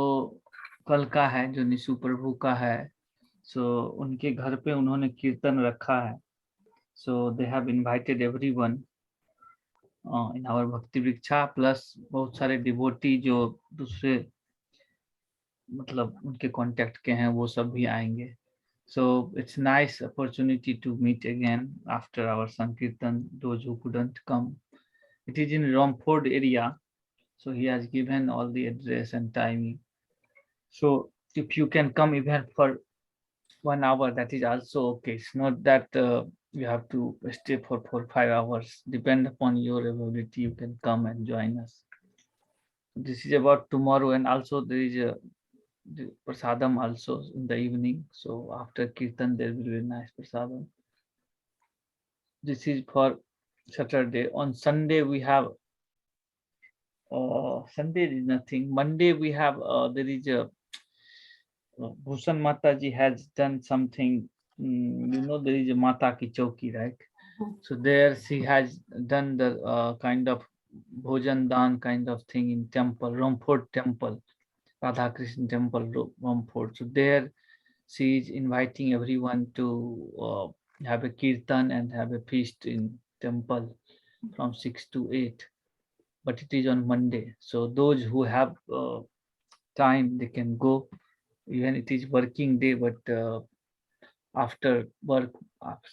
कल का है जो निशु प्रभु का है. सो उनके घर पे उन्होंने कीर्तन रखा है. So they have invited everyone in our Bhakti Vriksha, plus बहुत सारे डिवोटी जो दूसरे मतलब उनके कांटेक्ट के हैं वो सब भी आएंगे. So it's nice opportunity to meet again after our Sankirtan, those who couldn't come. It is in Romford area. So he has given all the address and timing. So if you can come even for 1 hour, that is also okay. It's not that you have to stay for 4 or 5 hours. Depend upon your availability, you can come and join us. This is about tomorrow, and also there is a the prasadam also in the evening. So after kirtan there will be a nice prasadam. This is for Saturday. On Sunday we have Sunday is nothing. Monday we have there is a Bhushan Mataji has done something. You know, there is a Mata Ki Chauki, right? So there she has done the kind of Bhojan Dan kind of thing in temple, Romford temple, Radha Krishna temple, Romford. So there she is inviting everyone to have a kirtan and have a feast in temple from 6 to 8. But it is on Monday. So those who have time, they can go. Even it is working day, but after work,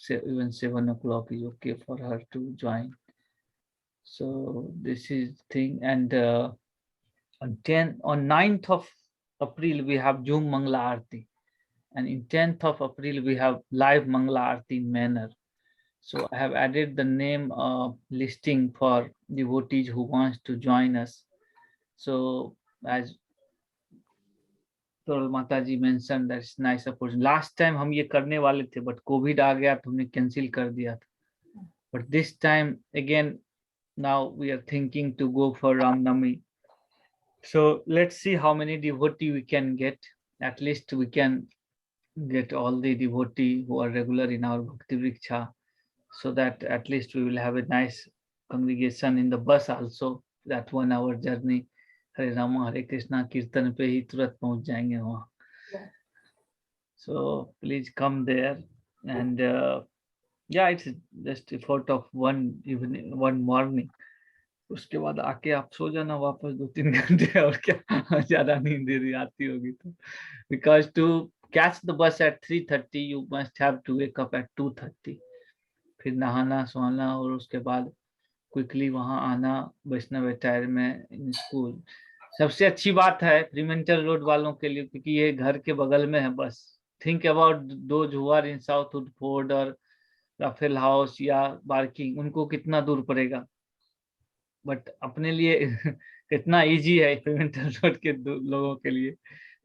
even 7 o'clock is okay for her to join. So this is thing. And on 9th of April, we have Zoom Mangla Aarti. And in 10th of April, we have live Mangla Aarti in Manor. So I have added the name listing for devotees who wants to join us. So as Toral Mataji mentioned, that's nice opportunity. Last time हम ये करने वाले थे, but COVID आ गया तो हमने cancel कर दिया था. But this time again, now we are thinking to go for Ram Navami. So let's see how many devotees we can get. At least we can get all the devotees who are regular in our Bhakti Vriksha, so that at least we will have a nice congregation in the bus also. That 1 hour journey, Hare Rama Hare Krishna कीर्तन पे ही तुरंत पहुंच जाएंगे वहाँ. So please come there. And yeah, it's just effort of one evening, one morning. उसके बाद आके आप सो जाना वापस 2-3 घंटे, और क्या ज्यादा नींद आती होगी तो. Because to catch the bus at 3:30, you must have to wake up at 2:30. फिर नहाना सोना और उसके बाद क्विकली वहां आना वैष्णव अटायर में इन स्कूल. सबसे अच्छी बात है फ्रीमेंटल रोड वालों के लिए, क्योंकि ये घर के बगल में है बस. Think about those who are in South Woodford और राफेल हाउस या बार्किंग, उनको कितना दूर पड़ेगा. बट अपने लिए कितना इजी है फ्रीमेंटल रोड के लोगों के लिए.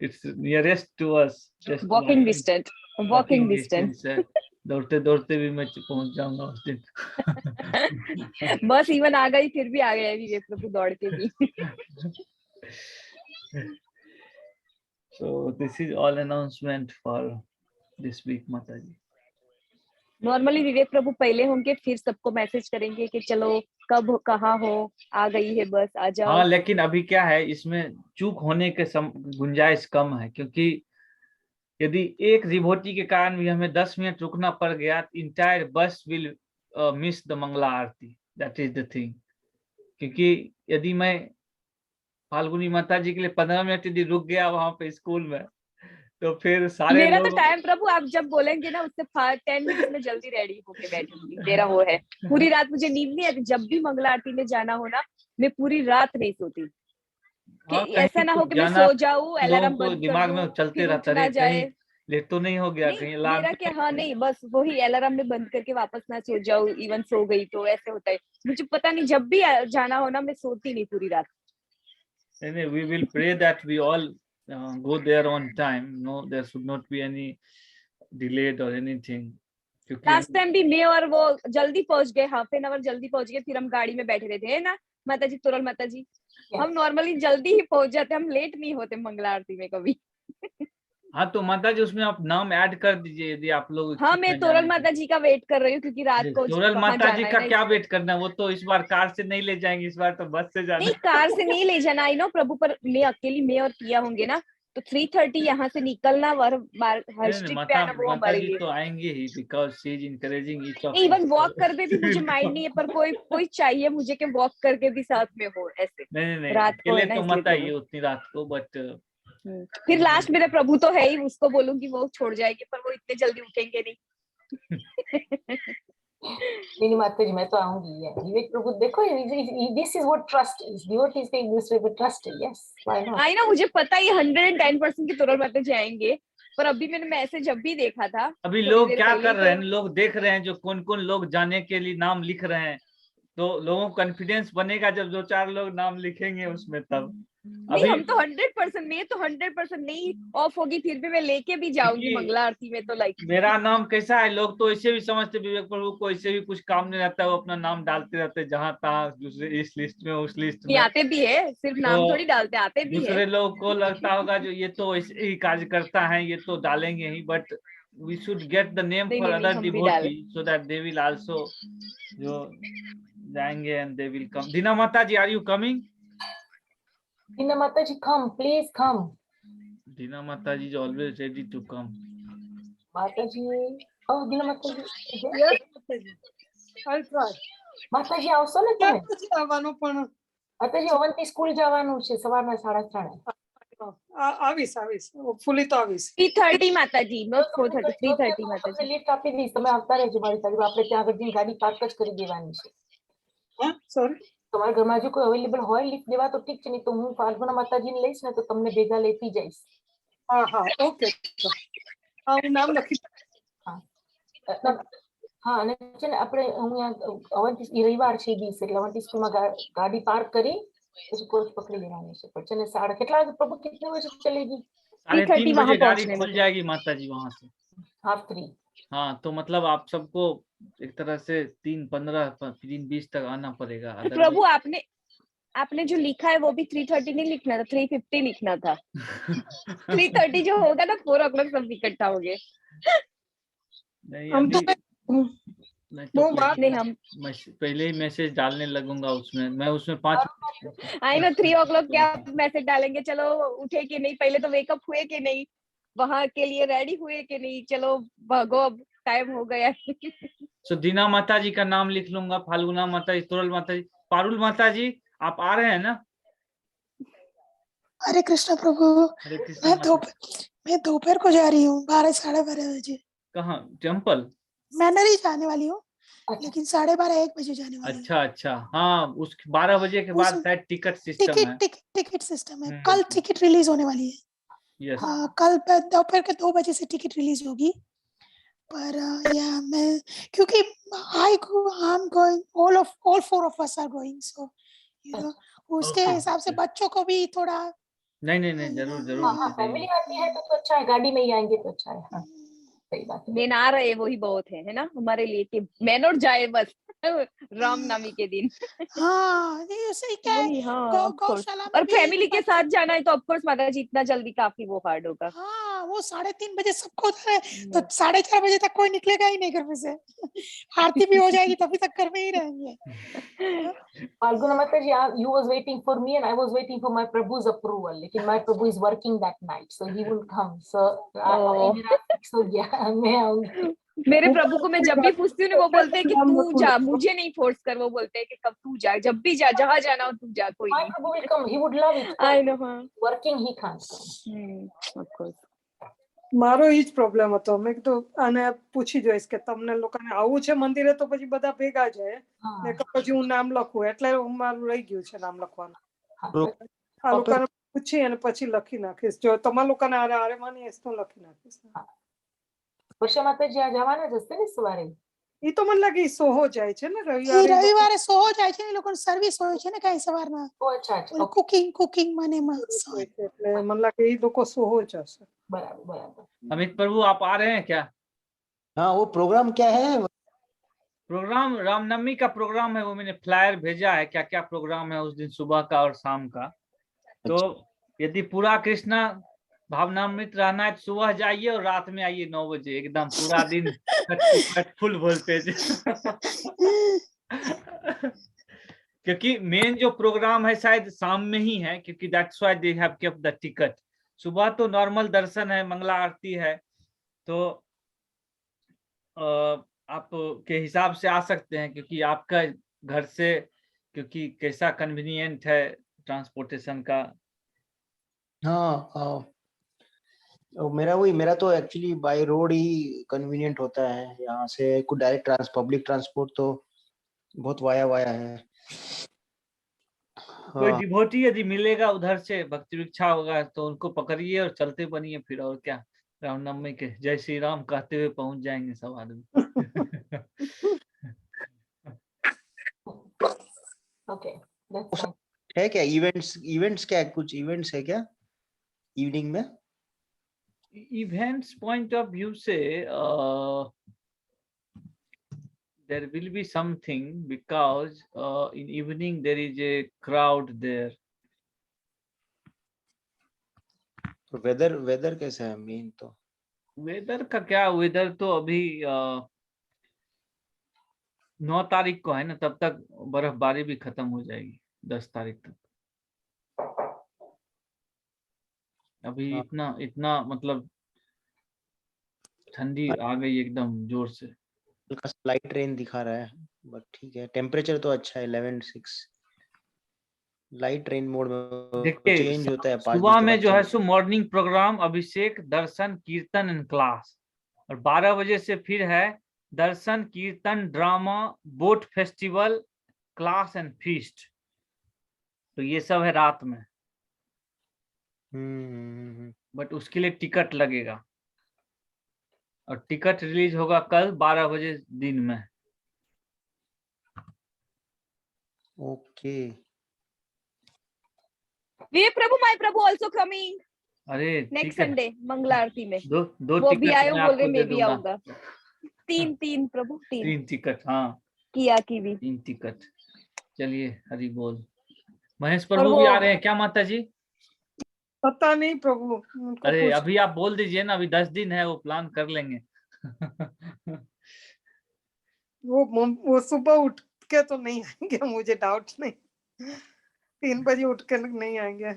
It's nearest to us, just walking distance है. दौड़ते दौड़ते भी मैं पहुंच जाऊंगा उस दिन. बस इवन आ गई, फिर भी आ गया विवेक प्रभु दौड़ के भी. So this is all announcement for this week, Mataji. Normally Vivek Prabhu पहले होंगे, फिर सबको मैसेज करेंगे कि चलो कब कहाँ हो, आ गई है बस, आ जाओ. हाँ, लेकिन अभी क्या है, इसमें चूक होने के गुंजाइश कम है, क्योंकि यदि एक डिवोटी के कारण भी हमें 10 मिनट रुकना पड़ गया, entire bus will miss the Mangala aarti. That is the thing. क्योंकि यदि मैं फाल्गुनी माता जी के लिए 15 मिनट यदि रुक गया वहां पे स्कूल में, तो फिर सारे मेरा तो लोग टाइम प्रभु आप जब बोलेंगे ना उससे 10 मिनट में जल्दी रेडी होके बैठूंगी। मेरा वो है, पूरी रात मुझे नींद नहीं आती। जब भी मंगला आरती में जाना हो ना, मैं पूरी रात नहीं सोती कि हाँ, ऐसा कहीं ना तो हो कि मैं जाना सो जाऊं, लोगों अलार्म को बंद कर दिमाग में दूं, चलते फिर रहता उठ है, ना कहीं जाए। लेट तो नहीं हो गया, नहीं कहीं अलार्म मेरा क्या, हाँ नहीं बस वही अलार्म में बंद करके वापस ना सो जाऊं, इवन सो गई तो ऐसे होता है मुझे। पता नहीं जब भी जाना हो ना, मैं सोती नहीं पूरी रात। नहीं, we will pray that we all go there on time. No, there should not be any delayed or anything. क्योंकि लास्ट टाइम भी मैं और वो जल्दी पहुंच गए, हाफ एन आवर जल्दी पहुंच गए, फिर हम गाड़ी में बैठे रहते हैं ना माता जी, तुरल माता जी। हम नॉर्मली जल्दी ही पहुंच जाते, हम लेट नहीं होते मंगला आरती में कभी। हाँ, तो माता जी उसमें आप नाम ऐड कर दीजिए यदि आप लोग हाँ इच्छुक मैं हैं तोरल जाने माता के। जी का वेट कर रही हूँ क्योंकि रात को तोरल वहां माता जी जाना है का ना, क्या इसलिए। वेट करना है, वो तो इस बार कार से नहीं ले जाएंगे, इस बार तो बस से जाना नहीं कार से नहीं ले जाना, आई नो प्रभु, पर मैं अकेली, मैं और पिया होंगे ना, तो 3:30 यहाँ से निकलना और हर नहीं, स्ट्रीट पे माता आना वो माता हमारे जी लिए। तो आएंगे ही, because she is encouraging each of even walk करके भी मुझे माइंड नहीं है, पर कोई चाहिए मुझे कि वॉक करके भी साथ में हो ऐसे। नहीं, रात को अकेले है ना, तो इसलिए मत आइए उतनी रात को, बट फिर लास्ट मेरे प्रभु तो है ही, उसको बोलूंगी वो छोड़ जाएगी, पर वो इतने जल्दी उठेंगे नहीं। नहीं माता जी मैं तो आऊंगी यार, विवेक प्रभु देखो, this is what trust is, devotees का एक दूसरे पे ट्रस्ट है। Yes, why not. आई ना, मुझे पता ही 110% की तुरल माता जी आएंगे, पर अभी मैंने मैसेज जब भी देखा था अभी थोड़ी लोग देर क्या पहले कर ही, रहे हैं, तो लोग देख रहे हैं जो कौन कौन लोग जाने के लिए नाम लिख रहे हैं, तो लोगों को कॉन्फिडेंस बनेगा जब 2-4 लोग नाम लिखेंगे उसमें, तब नहीं अभी हम तो 100%, मैं तो 100% नहीं ऑफ होगी, फिर भी मैं लेके भी जाऊंगी क्योंकि मंगला आरती में, तो लाइक मेरा नाम कैसा है, लोग तो ऐसे भी समझते विवेक प्रभु को, ऐसे भी कुछ काम नहीं रहता है, वो अपना नाम डालते रहते हैं जहां तहाँ, दूसरे इस लिस्ट में उस लिस्ट में, आते भी है, सिर्फ नाम तो थोड़ी डालते, आते भी है। दूसरे लोगों को लगता होगा जो ये तो ऐसे ही कार्य करता है, ये तो डालेंगे ही, but we should get the name नहीं फॉर नहीं नहीं, अदर हम भी डाले। Devotee so that they will also जो जाएंगे and they will come. Dina Mata ji, are you coming? Dina Mata ji come, please come. Dina Mata ji is always ready to come. Mata ji, O Dina Mata ji, Yes, Mataji. I'll try. માતા जी આવશો ને તમે? નથી આવવાનું પણ માતા जी અવંતી સ્કૂલ જવાનું છે સવારના 3:30. આવીશ ફૂલી તો આવીશ. 3:30 माता जी, नॉट 4:30, 3:30 माता તમને जी। લિફ્ટ આપી દઈશ, તમે આવતા રહેજો મારી સાથે, આપણે ત્યાં આગળ જઈને ગાડી પાર્ક જ કરી દેવાની છે. હા સોરી. તમારા ઘરમાં જો કોઈ અવેલેબલ હોય લિફ્ટ દેવા તો ઠીક છે, નહીં તો હું ફાલ્ગુના માતાજીને લઈશ ને તો તમને ભેગા લેતી જઈશ. હા ઓકે. હા હું નામ લખી. હા અને છે ને આપણે હું અવંતી રવિવાર છે એ દિવસે, એટલે અવંતી સ્કૂલમાં ગાડી પાર્ક કરી પછી કોચ પકડી લેવાની છે. પછી છે ને કેટલા વાગે પ્રભુ, કેટલા વાગે ચલેगी? 3:30 वहां बजे गाड़ी पहुंचने खुल में। जाएगी माता जी वहां से। 3:30. हाँ, तो मतलब आप सबको एक तरह से 3:15 3:20 तक आना पड़ेगा, तो प्रभु आपने जो लिखा है वो भी 3:30 नहीं लिखना था, 3:50 लिखना था। 3:30 जो होगा ना 4 o'clock सब इकट्ठा हो गए। नहीं हम तो अभी मैं तो नहीं हम पहले ही मैसेज डालने लगूंगा उसमें, मैं उसमें 5 आई नो 3 o'clock क्या मैसेज डालेंगे, चलो उठे कि नहीं, पहले तो वेकअप हुए कि नहीं, वहां के लिए रेडी हुए कि नहीं, चलो भागो अब टाइम हो गया। सो दीना माता जी का नाम लिख लूंगा, फाल्गुना माता जी, तुरल माता जी, पारुल माता जी आप आ रहे हैं ना? हरे कृष्ण प्रभु। हरे कृष्ण माता। मैं दोपहर को जा रही हूँ 12 साढ़े 12 बजे। कहाँ? टेम्पल? मैनर ही जाने वाली हूँ, लेकिन 12:30 1 बजे जाने वाली हूँ। अच्छा हाँ, उस 12 बजे के बाद शायद टिकट सिस्टम है। टिकट सिस्टम है। कल टिकट रिलीज होने वाली है। यस, कल दोपहर के 2 बजे से टिकट रिलीज होगी। पर या मैं क्योंकि I am going, all 4 of us are going, so you know उसके हिसाब से बच्चों को भी थोड़ा नहीं जरूर हाँ फैमिली आती है तो अच्छा है, गाड़ी में ही आएंगे तो अच्छा है। हाँ सही बात है। मैन आ रहे वही बहुत है ना हमारे लिए, कि मैन और जाए बस रामनवमी के दिन। हाँ ये सही क्या है। वही, हाँ, गौशाला में और भी फैमिली के साथ जाना है तो ऑफ कोर्स माता जी इतना जल्दी काफी वो हार्ड होगा। हाँ वो 3:30 बजे सबको उधर है, तो 4:30 बजे तक कोई निकलेगा ही नहीं घर में से। आरती भी हो जाएगी तभी तक घर में ही रहेंगे। Falguna Mataji, you was waiting for me and I was waiting for my Prabhu's approval. लेकिन my Prabhu is working that night, so he will come. So मेरा fix हो गया, मैं आऊंगी। मेरे प्रभु को मैं जब भी पूछती हूँ वो बोलते हैं कि तू जा, मुझे नहीं फोर्स कर, वो बोलते हैं कि कब तू जा, जब भी जा, जहाँ जाना हो तू जा, कोई My नहीं। Prabhu will come, he would love it. I know, हाँ। Working he can't come. Of course. મારો ઈ જ પ્રોબ્લેમ હતો. મેં કીધું આને પૂછી જોઈશ કે તમને લોકોને આવું છે મંદિરે તો પછી બધા ભેગા જાય હા ને પછી હું નામ લખું એટલે મારું રહી ગયું છે નામ લખવાનું. હા પ્રો- આ લોકોને પૂછી અને પછી લખી નાખીશ. જો તમારા લોકોને આરે માની હશે તો લખી નાખીશ. વર્ષા માતાજી આ જવાના જ હશે ને સવારે? ઈ તો મને લાગે ઈ સોહો જાય છે ને એ રવિવારે ઈ લોકો. રવિવારે સોહો જાય છે, એ લોકોની સર્વિસ હોય છે ને કઈ સવારમાં ઓ અચ્છા અચ્છા ઓકે કુકિંગ મને એમાં હોય છે. એટલે મને લાગે ઈ લોકો સોહો જ હશે. બરાબર બરાબર. अमित प्रभु आप आ रहे हैं क्या? हाँ, वो प्रोग्राम क्या है? प्रोग्राम रामनवमी का प्रोग्राम है, वो मैंने फ्लायर भेजा है, क्या क्या प्रोग्राम है उस दिन सुबह का और शाम का। तो यदि पूरा कृष्णा भावनामृत रहना है तो सुबह जाइए और रात में आइए 9 बजे, एकदम पूरा दिन फुल वोल्टेज। क्योंकि मेन जो प्रोग्राम है शायद शाम में ही है, क्योंकि that's why they have kept the ticket. सुबह तो नॉर्मल दर्शन है, मंगला आरती है, तो आप के हिसाब से आ सकते हैं, क्योंकि आपका घर से क्योंकि कैसा कन्वीनियंट है ट्रांसपोर्टेशन का। हाँ हाँ, मेरा तो actually by road he convenient होता है। यहाँ से कोई डायरेक्ट पब्लिक ट्रांसपोर्ट तो बहुत वाया है। कोई हाँ, डिवोटी यदि मिलेगा उधर से, भक्ति इच्छा होगा तो उनको पकड़िए और चलते बनिए, फिर और क्या, रामनवमी के जय श्री राम कहते हुए पहुंच जाएंगे सब आदमी। Okay that's fine. है क्या इवेंट्स क्या कुछ इवेंट्स है क्या इवनिंग में? इवेंट्स पॉइंट ऑफ व्यू से there will be something, because in evening there is a crowd there. तो वेदर कैसा है मेन तो? वेदर का क्या, वेदर तो अभी 9 तारीख को है ना, तब तक बर्फबारी भी खत्म हो जाएगी 10 तारीख तक। अभी हाँ। इतना मतलब ठंडी आ गई एकदम जोर से। हल्का लाइट रेन दिखा रहा है, बट ठीक है। टेम्परेचर तो अच्छा है 11-6। लाइट रेन मोड में देखिए चेंज होता है 5 सुबह में जो है सो मॉर्निंग प्रोग्राम अभिषेक दर्शन कीर्तन एंड क्लास, और 12 बजे से फिर है दर्शन कीर्तन drama boat festival class and feast. तो ये सब है रात में, बट उसके लिए टिकट लगेगा, और टिकट रिलीज होगा कल 12 बजे दिन में। Okay. Way Prabhu my Prabhu also coming अरे नेक्स्ट ठीक है, संडे मंगला आरती में। दो वो टिकट भी आए मैं बोल रहे आपको दे मैं भी दूंगा। आऊंगा। तीन प्रभु 3 टिकट, हाँ किया की भी। 3 टिकट। चलिए हरि बोल। महेश और प्रभु वो भी आ रहे हैं क्या माता जी? पता नहीं प्रभु, उनको अरे पूछ। अभी आप बोल दीजिए ना, अभी 10 दिन है, वो प्लान कर लेंगे। वो सुबह उठ के तो नहीं आएंगे, मुझे डाउट नहीं। 3 बजे उठ के नहीं आएंगे।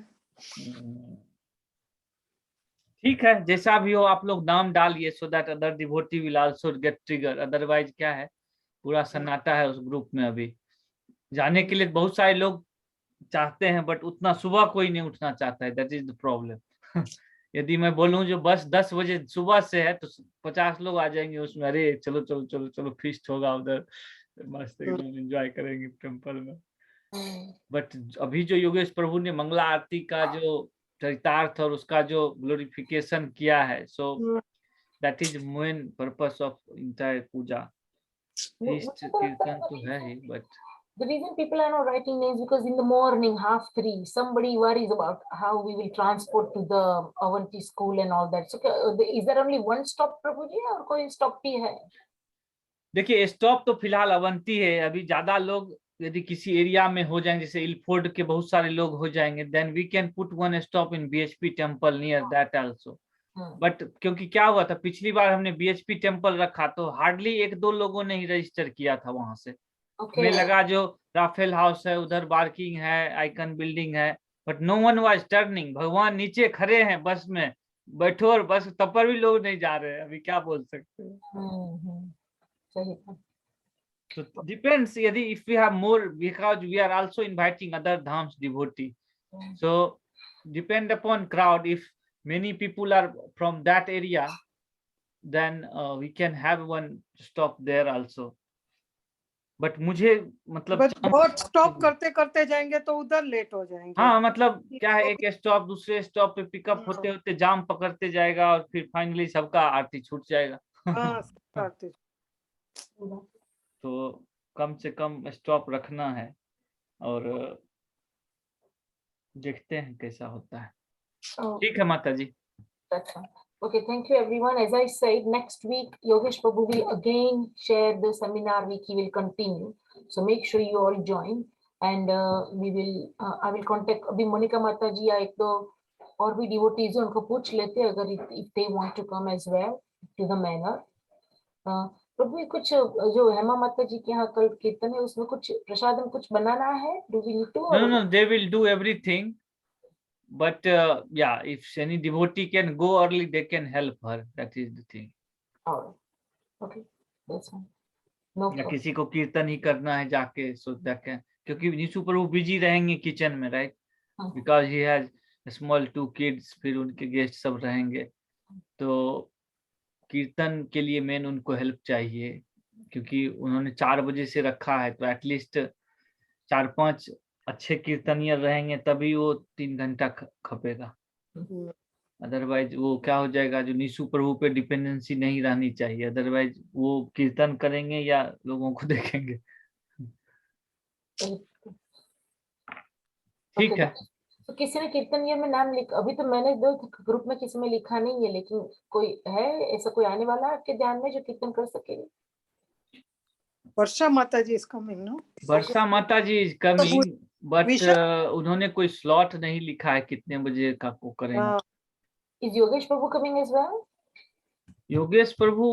ठीक है, जैसा भी हो आप लोग नाम डालिए, so that other devotee will also get trigger. Otherwise क्या है, पूरा सन्नाटा है उस ग्रुप में। अभी जाने के लिए बहुत सारे लोग चाहते हैं, बट उतना सुबह कोई नहीं उठना चाहता है, दैट इज द प्रॉब्लम। यदि मैं बोलूं जो बस 10 बजे सुबह से है तो 50 लोग आ जाएंगे उसमें, अरे चलो चलो चलो चलो फीस्ट होगा उधर, मस्त एकदम एंजॉय करेंगे टेम्पल में। बट अभी जो योगेश प्रभु ने मंगला आरती का जो चरितार्थ और उसका जो ग्लोरिफिकेशन किया है, so that is main purpose of entire puja. Feast कीर्तन तो है ही, but the reason people are not writing names because in the morning 2:30 somebody worries about how we will transport to the Avanti school and all that. So is there only one stop Prabhuji or koi stop bhi hai? देखिए stop तो फिलहाल अवंती है। अभी ज्यादा लोग यदि किसी area में हो जाएंगे, जैसे इलफोर्ड के बहुत सारे लोग हो जाएंगे, then we can put one stop in BHP temple near that also. But क्योंकि क्या हुआ था, पिछली बार हमने BHP टेम्पल रखा तो हार्डली 1-2 लोगों ने ही रजिस्टर किया था वहां से। हमें लगा जो राफेल हाउस है उधर पार्किंग है, आइकन बिल्डिंग है, but no one was turning. भगवान नीचे खड़े हैं बस में, बैठो, और बस तब पर भी लोग नहीं जा रहे हैं। अभी क्या बोल सकते हैं। So depends, यदि if we have more, because we are also inviting other dhams devotee, so depend upon crowd. If many people are from that area, then we can have one stop there also. But मुझे मतलब but चांद बहुत stop stop पे- करते करते जाएंगे तो उधर लेट हो जाएंगे। हाँ मतलब क्या है, एक स्टॉप दूसरे स्टॉप पे पिकअप होते हाँ। होते जाम पकड़ते जाएगा और फिर फाइनली सबका आरती छूट जाएगा। हाँ करते तो कम से कम स्टॉप रखना है और देखते हैं कैसा होता है। Oh, ठीक है माता जी। that's fine. Okay, thank you everyone. As I said, next week Yogesh Prabhu will again share the seminar week. He will continue. So make sure you all join, and we will. I will contact अभी मोनिका माता जी या एक दो और भी devotees हैं, उनको पूछ लेते हैं अगर if they want to come as well to the manor. प्रभु कुछ जो हेमा माता जी के यहाँ कल कीर्तन है उसमें कुछ प्रसाद में कुछ बनाना है? Do we need to? No, they will do everything. But yeah, if any devotee can go early, they can help her. That is the thing. Oh, okay, that's fine. No या problem. किसी को कीर्तन ही करना है जाके, so that can, क्योंकि यीशु प्रभु busy रहेंगे kitchen में, राइट? हाँ। Because he has small 2 kids, फिर उनके गेस्ट सब रहेंगे, तो कीर्तन के लिए मेन उनको हेल्प चाहिए, क्योंकि उन्होंने 4 बजे से रखा है, तो एटलीस्ट 4-5 अच्छे कीर्तनियर रहेंगे तभी वो 3 घंटा खपेगा। अदरवाइज वो क्या हो जाएगा, जो यीशु प्रभु पे डिपेंडेंसी नहीं रहनी चाहिए, अदरवाइज वो कीर्तन करेंगे या लोगों को देखेंगे। ठीक है। तो किसी ने कीर्तनिया में नाम लिखा? अभी तो मैंने दो ग्रुप में किसी में लिखा नहीं है, लेकिन कोई है ऐसा कोई आने वाला आपके ध्यान में जो कीर्तन कर सके? वर्षा Mata ji is coming no. Varsha Mata ji is coming, but विशा- उन्होंने कोई स्लॉट नहीं लिखा है कितने बजे का वो करेंगे। हाँ, is Yogesh Prabhu coming as well? Yogesh Prabhu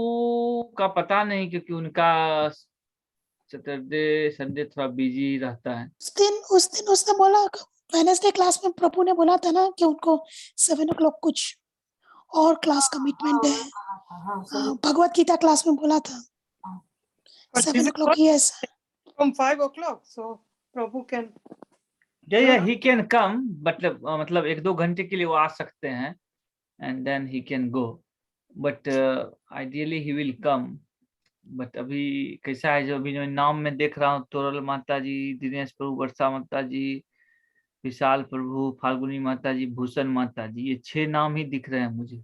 का पता नहीं, क्योंकि उनका सैटरडे संडे थोड़ा बिजी रहता है। उस दिन उसने बोला, वेडनेसडे क्लास में प्रभु ने बोला था ना कि उनको 7 o'clock कुछ और क्लास कमिटमेंट है। हाँ, sorry. भगवत गीता क्लास में बोला था but 7 this is o'clock, yes. from 5 o'clock, so Prabhu can या ही कैन कम, मतलब 1-2 घंटे के लिए वो आ सकते हैं and then he can go, but ideally he will come. But अभी कैसा है, जो अभी जो नाम में देख रहा हूँ, तोरल माता जी, दिनेश प्रभु, वर्षा माता जी, विशाल प्रभु, फाल्गुनी माता जी, भूषण माता जी, ये 6 नाम ही दिख रहे हैं मुझे।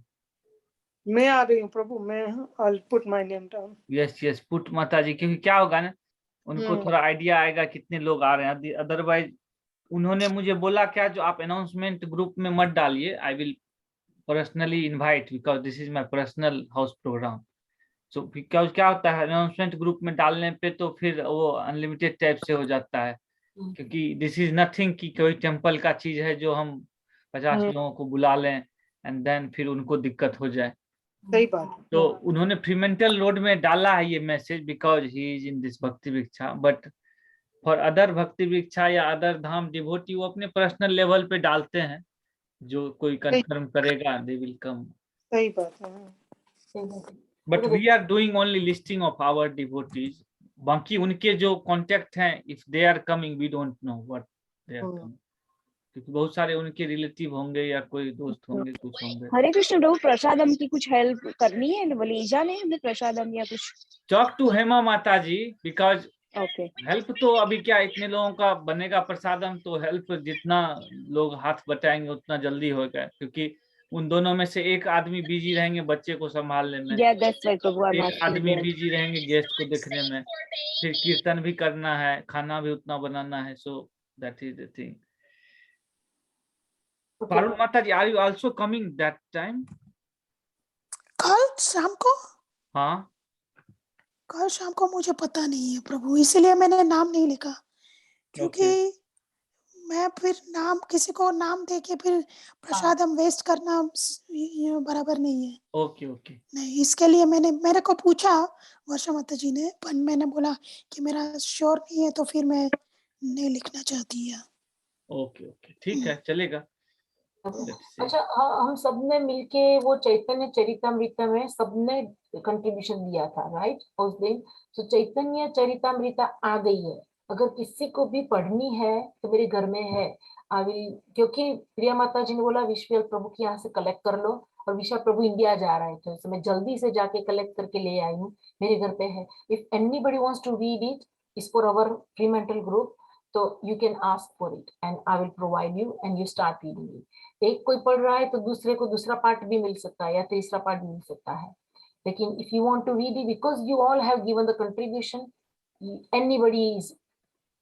मैं आ रही हूँ प्रभु, मैं I'll put my name down. Yes put माता जी, क्योंकि क्या होगा ना, उनको थोड़ा आइडिया आएगा कितने लोग आ रहे हैं। अदरवाइज उन्होंने मुझे बोला क्या, जो आप अनाउंसमेंट ग्रुप में मत डालिए, I will personally invite because this is my personal house program. So because क्या होता है, अनाउंसमेंट ग्रुप में डालने पे तो फिर वो अनलिमिटेड टाइप से हो जाता है, क्योंकि दिस इज नथिंग कि कोई टेम्पल का चीज है जो हम 50 लोगों को बुला लें एंड देन फिर उनको दिक्कत हो जाए। सही बात। तो उन्होंने फ्रीमेंटल रोड में डाला है ये message because he is in this भक्ति वृक्षा, बट फॉर अदर भक्ति वृक्षा या अदर धाम डिवोटी वो अपने पर्सनल लेवल पे डालते हैं, जो कोई कंफर्म करेगा दे विल कम। सही बात है। But we are doing only listing of our devotees, बाकी उनके जो कांटेक्ट हैं, if they are coming we don't know what they are coming, क्योंकि बहुत सारे उनके रिलेटिव होंगे या कोई दोस्त होंगे, कुछ होंगे। हरे कृष्ण प्रभु, प्रसादम की कुछ हेल्प करनी है, वलीजा ने हमें प्रसादम या कुछ? टॉक टू हेमा माता जी, बिकॉज ओके हेल्प तो अभी क्या इतने लोगों का बनेगा प्रसादम, तो हेल्प जितना लोग हाथ बटाएंगे उतना जल्दी होगा, क्योंकि उन दोनों में से एक आदमी बिजी रहेंगे बच्चे को संभालने में, या that's why Prabhu I am एक आदमी आस्किंग। बिजी रहेंगे गेस्ट को देखने में, फिर कीर्तन भी करना है, खाना भी उतना बनाना है, so that is the thing. Parul Mata ji, are you also coming that time? कल शाम को? हाँ, कल शाम को मुझे पता नहीं है प्रभु, इसीलिए मैंने नाम नहीं लिखा, क्योंकि मैं फिर नाम किसी को नाम दे के फिर प्रसाद हम वेस्ट करना बराबर नहीं है। ओके नहीं, इसके लिए मेरे को पूछा वर्षा माता जी ने, पर मैंने बोला कि मेरा श्योर नहीं है, तो फिर मैं नहीं लिखना चाहती है। ओके ठीक है, चलेगा। अच्छा, हम सबने मिलके वो चैतन्य चरितामृता में सबने कंट्रीब्यूशन दिया था, राइट? उस दिन तो चैतन्य चरितामृता आ गई है, अगर किसी को भी पढ़नी है तो मेरे घर में है, आई विल, क्योंकि प्रिया माता जी ने बोला विश्व प्रभु की यहाँ से कलेक्ट कर लो, और विश्व प्रभु इंडिया जा रहा है तो मैं जल्दी से जाके कलेक्ट करके ले आई हूँ, मेरे घर पे है. If anybody wants to read it, is for our free mental group, तो you can ask for it and I will provide you and you start reading it. एक कोई पढ़ रहा है तो दूसरे को दूसरा पार्ट भी मिल सकता है या तीसरा पार्ट भी मिल सकता है. लेकिन if you want to read it, because you all have given the contribution, anybody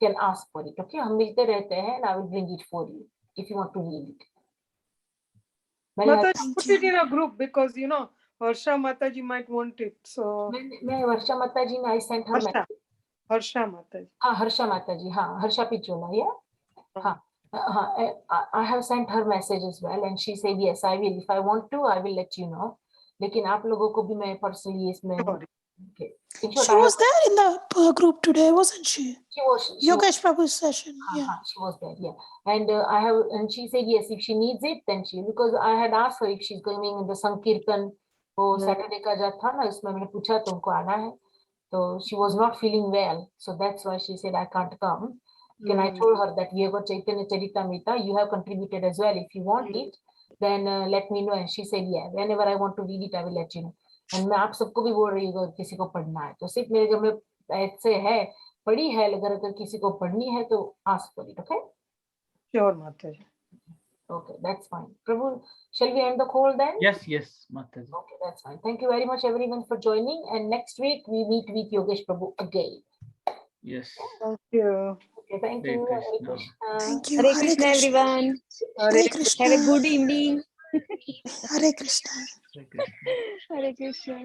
can ask for it. Okay, हम मिलते रहते हैं and I will bring it for you if you want to read it. Mataji, Thank put you. it in a group because you know Harsha Mataji might want it. So मैं वर्षा माता जी ने I sent her message. Harsha Mataji. हाँ, हर्षा माता जी, हाँ, Harsha Pichola, yeah. हाँ, I have sent her message as well and she said yes, I will. If I want to, I will let you know. लेकिन आप लोगों को भी मैं personally इसमें, okay. In short, She was there in the group today, wasn't she? She was. Yogesh Prabhu's session. Yeah. She was there, yeah. And and she said yes, if she needs it, then she, because I had asked her if she's going in the Sankirtan, वो Saturday का जो था ना, उसमें मैंने पूछा तो उनको आना है, तो she was not feeling well, so that's why she said I can't come. Then I told her that we have got Chaitanya Charitamrita, you have contributed as well. If you want it, then let me know. And she said yeah, whenever I want to read it, I will let you know. And मैं आप सबको भी बोल रही हूँ किसी को पढ़ना है तो सिर्फ मेरे घर में ऐसे है पढ़ी है, अगर किसी को पढ़नी है तो ask for it. Okay, Sure, Mataji. okay, that's fine. Prabhu, shall we end the call then? Yes, Mataji. Okay, that's fine. Thank you very much everyone for joining, and next week we meet with Yogesh Prabhu again. Yes. Thank you. Okay, thank Hare you. Hare Krishna. Krishna. Thank you. Hare Krishna, everyone. Hare Krishna. Have a good evening. Hare Krishna. Hare Krishna. Hare Krishna.